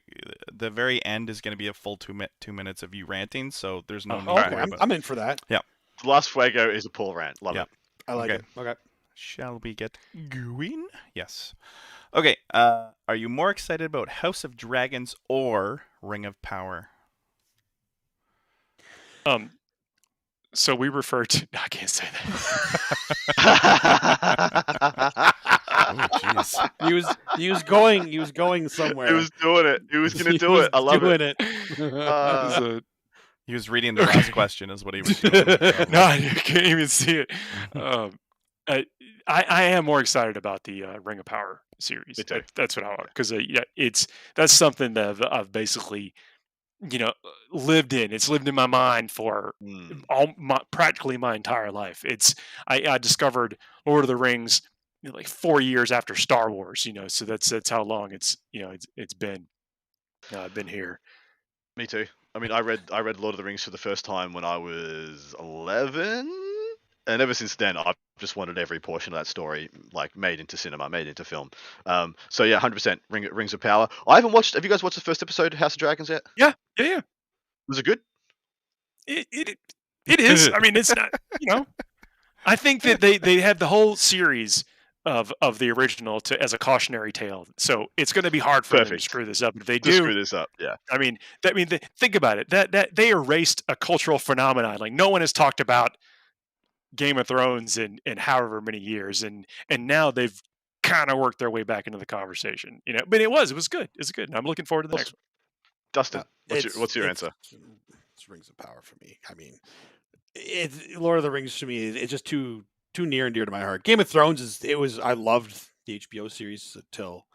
very end is going to be a full 2 minutes of you ranting. So there's no need to Okay, worry about. I'm in for that. The last Fuego is a Paul rant. Love Yeah. it. I like Okay. it. Okay. Shall we get going? Yes. Okay. Are you more excited about House of Dragons or Ring of Power? So we refer to. I can't say that. Oh, jeez. He was going somewhere. He was doing it. He was going to do it. I love it. So- He was reading the last question, is what he was doing. no, you can't even see it. I am more excited about the Ring of Power series. Me too. That's what I want, because that's something that I've basically lived in. It's lived in my mind for practically my entire life. I discovered Lord of the Rings like 4 years after Star Wars. So that's how long it's been. I've been here. Me too. I mean, I read Lord of the Rings for the first time when I was 11, and ever since then, I've just wanted every portion of that story like made into cinema, made into film. So yeah, 100% Rings of Power. I haven't watched. Have you guys watched the first episode of House of Dragons yet? Yeah. Was it good? It is. I mean, it's not. I think that they had the whole series of the original as a cautionary tale. So it's going to be hard for them to Perfect. screw this up. If they To do, screw this up, yeah. think about it. That they erased a cultural phenomenon. Like no one has talked about Game of Thrones in however many years, and now they've kind of worked their way back into the conversation. But it was good. It's good. And I'm looking forward to the next one. Dustin, what's your answer? It's Rings of Power for me. I mean, Lord of the Rings to me. It's just too near and dear to my heart. Game of Thrones I loved the HBO series until,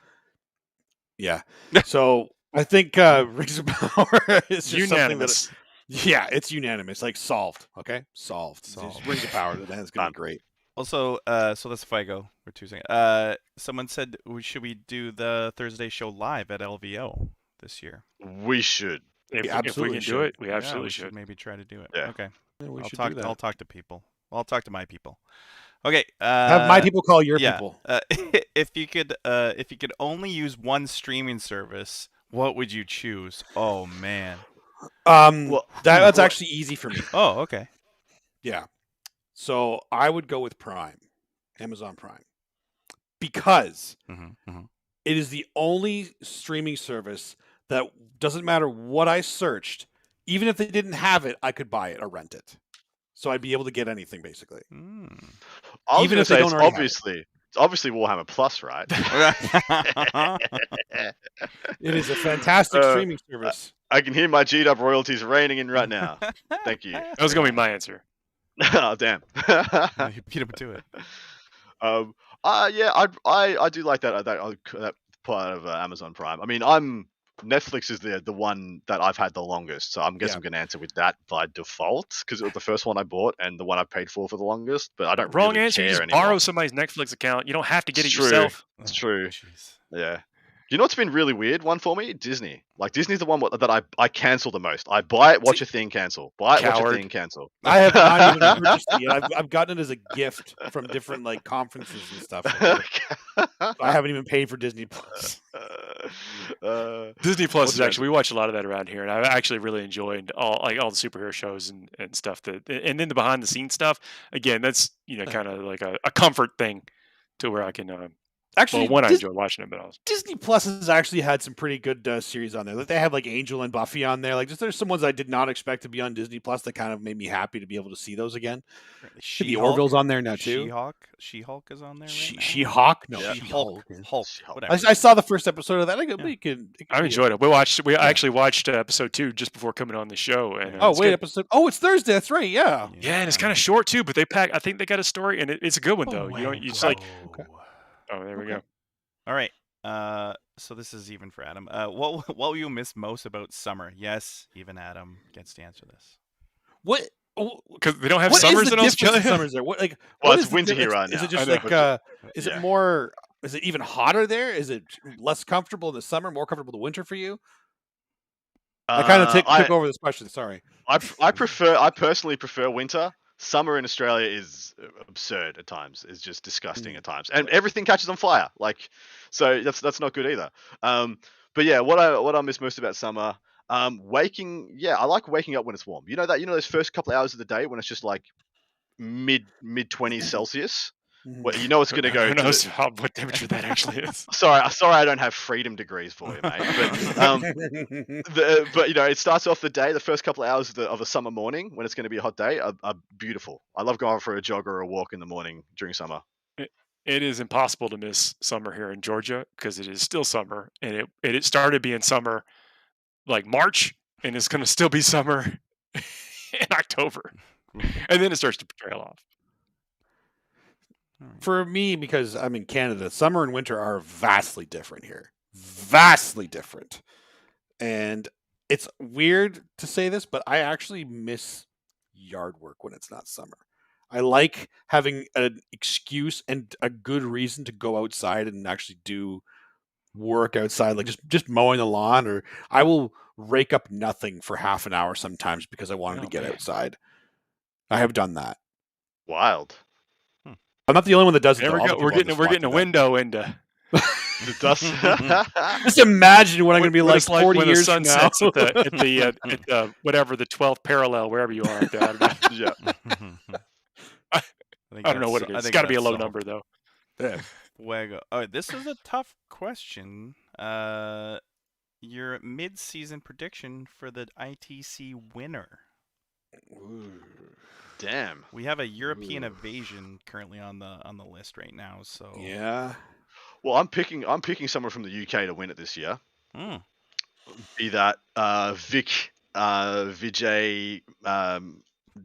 yeah. So I think Rings of Power is just Unanimous. something that. Yeah, it's unanimous. Like solved. Okay, solved. It's Rings of Power. That's gonna be great. Also, so that's Fuego. We're 2 seconds. Someone said, should we do the Thursday show live at LVO this year? We should. If we absolutely can do should. it, we absolutely should. Maybe try to do it. Yeah. Okay. Yeah, we I'll should talk. do that. I'll talk to people. Well, I'll talk to my people. Okay. Have my people call your yeah. people. If you could only use one streaming service, what would you choose? Oh man. That's actually easy for me. Oh, okay. Yeah. So I would go with Prime, Amazon Prime, because it is the only streaming service that doesn't matter what I searched, even if they didn't have it, I could buy it or rent it. So I'd be able to get anything basically. I was Even gonna if they say don't it's already have it. it's obviously Warhammer Plus, right? It is a fantastic streaming service. I can hear my G-Dub royalties raining in right now. Thank you. That was gonna be my answer. Oh damn. You beat him to it. Yeah, I do like that part of Amazon Prime. I mean, Netflix is the one that I've had the longest, so I'm guessing I'm going to answer with that by default because it was the first one I bought and the one I paid for the longest. But I don't Wrong really answer. care You just anymore. borrow somebody's Netflix account. You don't have to get It's it true. yourself. It's true. Jeez. Yeah. You know what's been really weird one for me? Disney. Like Disney's the one that I cancel the most. I buy it, watch a thing, cancel. Buy it, watch a Coward. thing, cancel. I have not even purchased it yet. I've gotten it as a gift from different like conferences and stuff. I haven't even paid for Disney Plus. Disney Plus what's is your actually, we watch a lot of that around here, and I actually really enjoyed all the superhero shows and stuff and then the behind the scenes stuff. Again, that's kind of like a comfort thing to where I can. Actually, I enjoy watching it, but also Disney Plus has actually had some pretty good series on there. Like they have like Angel and Buffy on there. Like there's some ones I did not expect to be on Disney Plus that kind of made me happy to be able to see those again. The Orville's on there now too. She-Hulk is on there. She-Hulk? No, Yeah. Hulk. She-Hulk. Whatever. I saw the first episode of that. I enjoyed it. We actually watched episode 2 just before coming on the show. And Oh it's wait, good. episode. Oh, it's Thursday. That's right. Yeah. Yeah, and it's kind of short too, but I think they got a story, and it's a good one though. You just like, oh, there we go. All right. So this is even for Adam. What will you miss most about summer? Yes, even Adam gets to answer this. What? Because they don't have What summers is in the difference Australia. in summers there? What like? Well, what it's is the winter here difference? right Is it now. just I know. like? Is it more? Is it even hotter there? Is it less comfortable in the summer? More comfortable in the winter for you? I kind of took over this question. Sorry. I personally prefer winter. Summer in Australia is absurd at times. It's just disgusting at times, and everything catches on fire. Like, so that's not good either. But yeah, what I miss most about summer, waking. Yeah, I like waking up when it's warm. You know those first couple of hours of the day when it's just like mid 20s Celsius. Well, you know it's going to go. Who knows what temperature that actually is? Sorry, I don't have freedom degrees for you, mate. But it starts off the day. The first couple of hours of a summer morning when it's going to be a hot day are beautiful. I love going for a jog or a walk in the morning during summer. It is impossible to miss summer here in Georgia because it is still summer, and it started being summer like March, and it's going to still be summer in October, and then it starts to trail off. For me, because I'm in Canada, summer and winter are vastly different here. Vastly different. And it's weird to say this, but I actually miss yard work when it's not summer. I like having an excuse and a good reason to go outside and actually do work outside, like just mowing the lawn, or I will rake up nothing for half an hour sometimes because I wanted to get outside. I have done that. Wild. I'm not the only one that does it. There we go. We're getting a window into the dust. Just imagine what I'm going to be like 40 when years the sun from now. sets at the whatever the 12th parallel, wherever you are out there. I don't know. Yeah. I don't know what it is. It's got to be a low number though. Yeah. Fuego. All right, this is a tough question. Your mid-season prediction for the ITC winner. Damn. We have a European invasion currently on the list right now. So Yeah. Well, I'm picking someone from the UK to win it this year. Be that Vic, Vijay,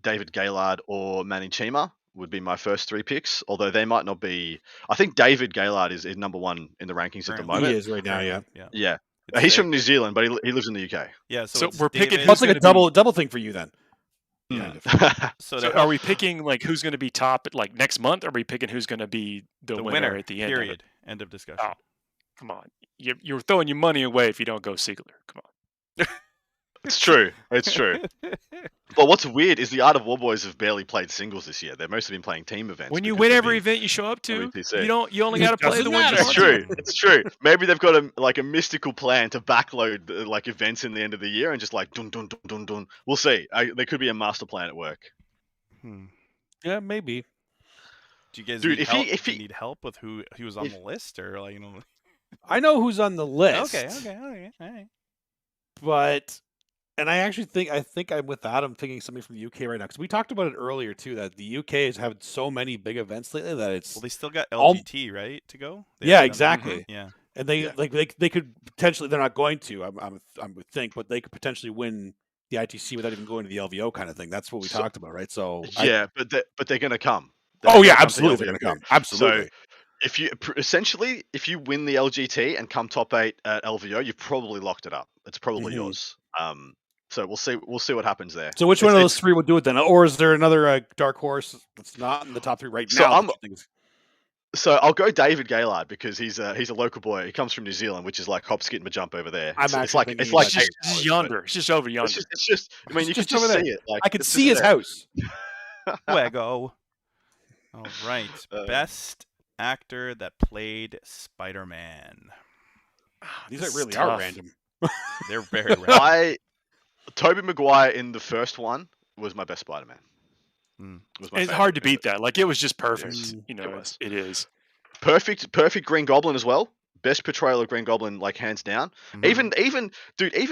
David Gaylard, or Manny Chima would be my first 3 picks. Although they might not be. I think David Gaylard is number 1 in the rankings at the moment. He is right now. Yeah. Yeah. He's from New Zealand, but he lives in the UK. Yeah. So we're picking. That's like a double thing for you then. Yeah. So are we picking like who's going to be top like next month? Or are we picking who's going to be the winner at the end? Period. End of discussion. Oh, come on. You're throwing your money away if you don't go Siegler. Come on. It's true. It's true. But what's weird is the Art of War boys have barely played singles this year. They've mostly been playing team events. When you win every event you show up to, you only got to play the one. It's true. It's true. Maybe they've got a mystical plan to backload like events in the end of the year and just like dun dun dun dun dun. We'll see. There could be a master plan at work. Yeah, maybe. Do you guys Dude, need help with who was on the list, or like I know who's on the list. Okay, all right. But, and I actually think I'm with Adam thinking something from the UK right now, because we talked about it earlier too, that the UK has had so many big events lately that it's. Well, they still got LGT right to go. Yeah, exactly. Yeah. And they could potentially, they're not going to, I would think, but they could potentially win the ITC without even going to the LVO kind of thing. That's what we talked about, right? So but they're going to come. Absolutely, they're going to come. Absolutely. So if you win the LGT and come top 8 at LVO, you've probably locked it up. It's probably yours. So we'll see what happens there. So which one of those 3 will do it then, or is there another dark horse that's not in the top 3 right now? So I'll go David Gaylard because he's a local boy. He comes from New Zealand, which is like hop, skip, and jump over there. It's just yonder. It's just over yonder. It's just. I mean, you can just see it. Like I could see his house. Wego. All right, best actor that played Spider-Man. These really are random. They're very random. Tobey Maguire in the first one was my best Spider-Man. It's hard to beat that. Like, it was just perfect. It is perfect Green Goblin as well. Best portrayal of Green Goblin, like, hands down. Even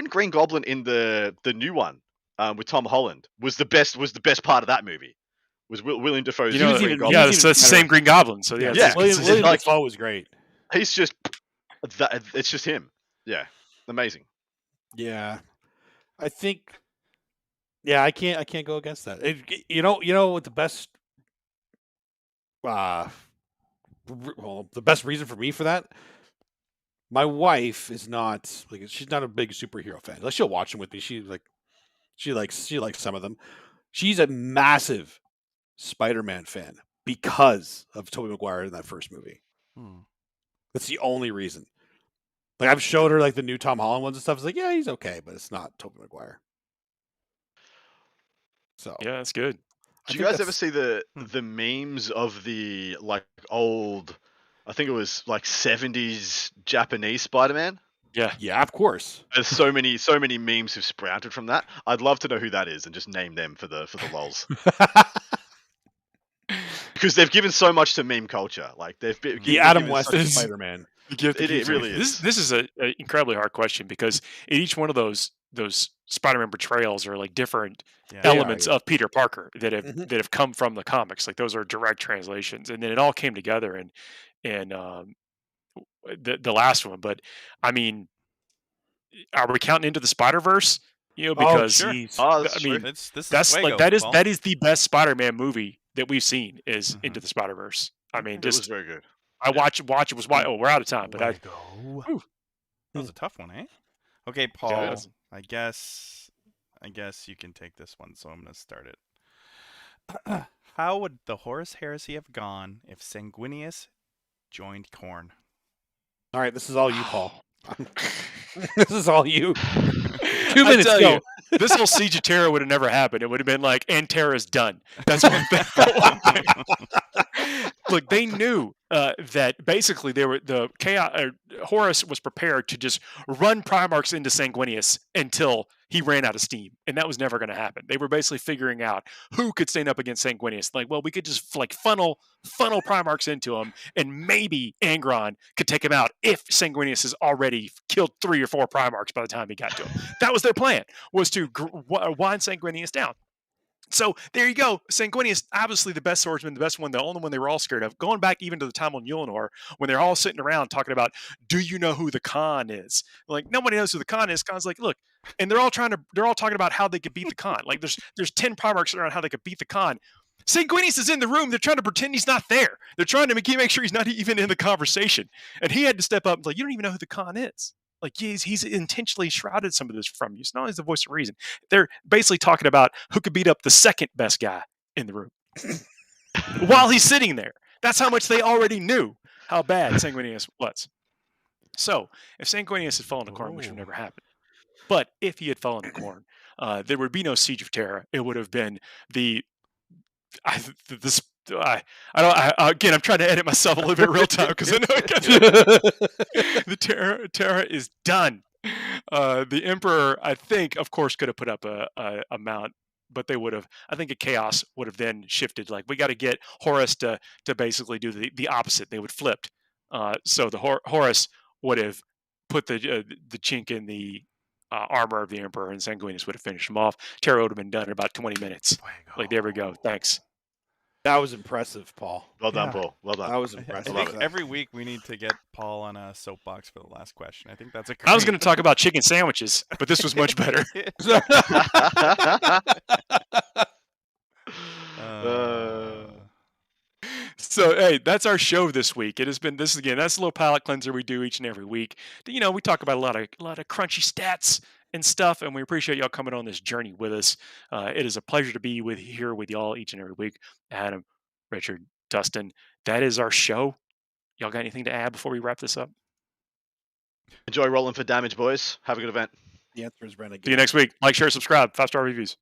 Green Goblin in the new one with Tom Holland was the best part of that movie. Was William Dafoe's Green Goblin. Yeah, so it's the same Green Goblin. So William Dafoe was great. He's just it's just him. Yeah, amazing. Yeah, I think. Yeah, I can't go against that. You know what the best, the best reason for me for that. My wife is not she's not a big superhero fan. Like, she'll watch them with me. She likes some of them. She's a massive Spider-Man fan because of Tobey Maguire in that first movie. That's the only reason. Like, I've showed her like the new Tom Holland ones and stuff. It's like, yeah, he's okay, but it's not Tobey Maguire. So yeah, that's good. Do you guys ever see the memes of the like old, I think it was like 70s Japanese Spider-Man? Yeah, of course. There's so many memes have sprouted from that. I'd love to know who that is and just name them for the lols. Because they've given so much to meme culture. Like, the Adam West Spider-Man. It really is. This is an incredibly hard question because in each one of those Spider-Man portrayals are like different elements of Peter Parker that have come from the comics. Like, those are direct translations, and then it all came together in the last one. But I mean, are we counting Into the Spider-Verse? Because that is the best Spider-Man movie that we've seen is Into the Spider-Verse. I mean, it was very good. I watch it was why we're out of time, but that was a tough one, eh? Okay, Paul. Yeah, I guess you can take this one, so I'm gonna start it. How would the Horus Heresy have gone if Sanguinius joined Khorne? All right, this is all you, Paul. This is all you. 2 minutes, go. This whole Siege of Terra would have never happened. It would have been like, and Terra's done. That's one thing. Look, they knew that basically Horus was prepared to just run Primarchs into Sanguinius until he ran out of steam, and that was never going to happen. They were basically figuring out who could stand up against Sanguinius. Like, well, we could just funnel Primarchs into him, and maybe Angron could take him out if Sanguinius has already killed 3 or 4 Primarchs by the time he got to him. That was their plan, was to wind Sanguinius down. So there you go. Sanguinius, obviously the best swordsman, the best one, the only one they were all scared of. Going back even to the time on Ulanor, when they're all sitting around talking about, do you know who the Khan is? Like, nobody knows who the Khan is. Khan's like, look, and they're all talking about how they could beat the Khan. Like, there's 10 Primarchs around how they could beat the Khan. Sanguinius is in the room. They're trying to pretend he's not there. They're trying to make sure he's not even in the conversation. And he had to step up and like, you don't even know who the Khan is. Like, he's intentionally shrouded some of this from you. It's not always the voice of reason. They're basically talking about who could beat up the second best guy in the room while he's sitting there. That's how much they already knew how bad Sanguinius was. So if Sanguinius had fallen to Khorne, which would never happen, but if he had fallen to Khorne, there would be no Siege of Terra. It would have been I'm trying to edit myself a little bit real time because I know the Terra is done. The Emperor, I think, of course, could have put up a mount, but they would have. I think a Chaos would have then shifted. Like, we got to get Horus to basically do the opposite. They would flipped. So the Horus would have put the chink in the armor of the Emperor, and Sanguinius would have finished him off. Terra would have been done in about 20 minutes. Like, there we go. Thanks. That was impressive, Paul. Well done, Yeah. Paul. Well done. That was I impressive. love think it. every week we need to get Paul on a soapbox for the last question. I think that's a great... I was going to talk about chicken sandwiches, but this was much better. So, hey, that's our show this week. It has been this again. That's a little palate cleanser we do each and every week. You know, we talk about a lot of crunchy stats and stuff, and we appreciate y'all coming on this journey with us. It is a pleasure to be here with y'all each and every week. Adam, Richard, Dustin, that is our show. Y'all got anything to add before we wrap this up? Enjoy rolling for damage, boys. Have a good event. The answer is renegade. See you next week. Like, share, subscribe. 5-star reviews.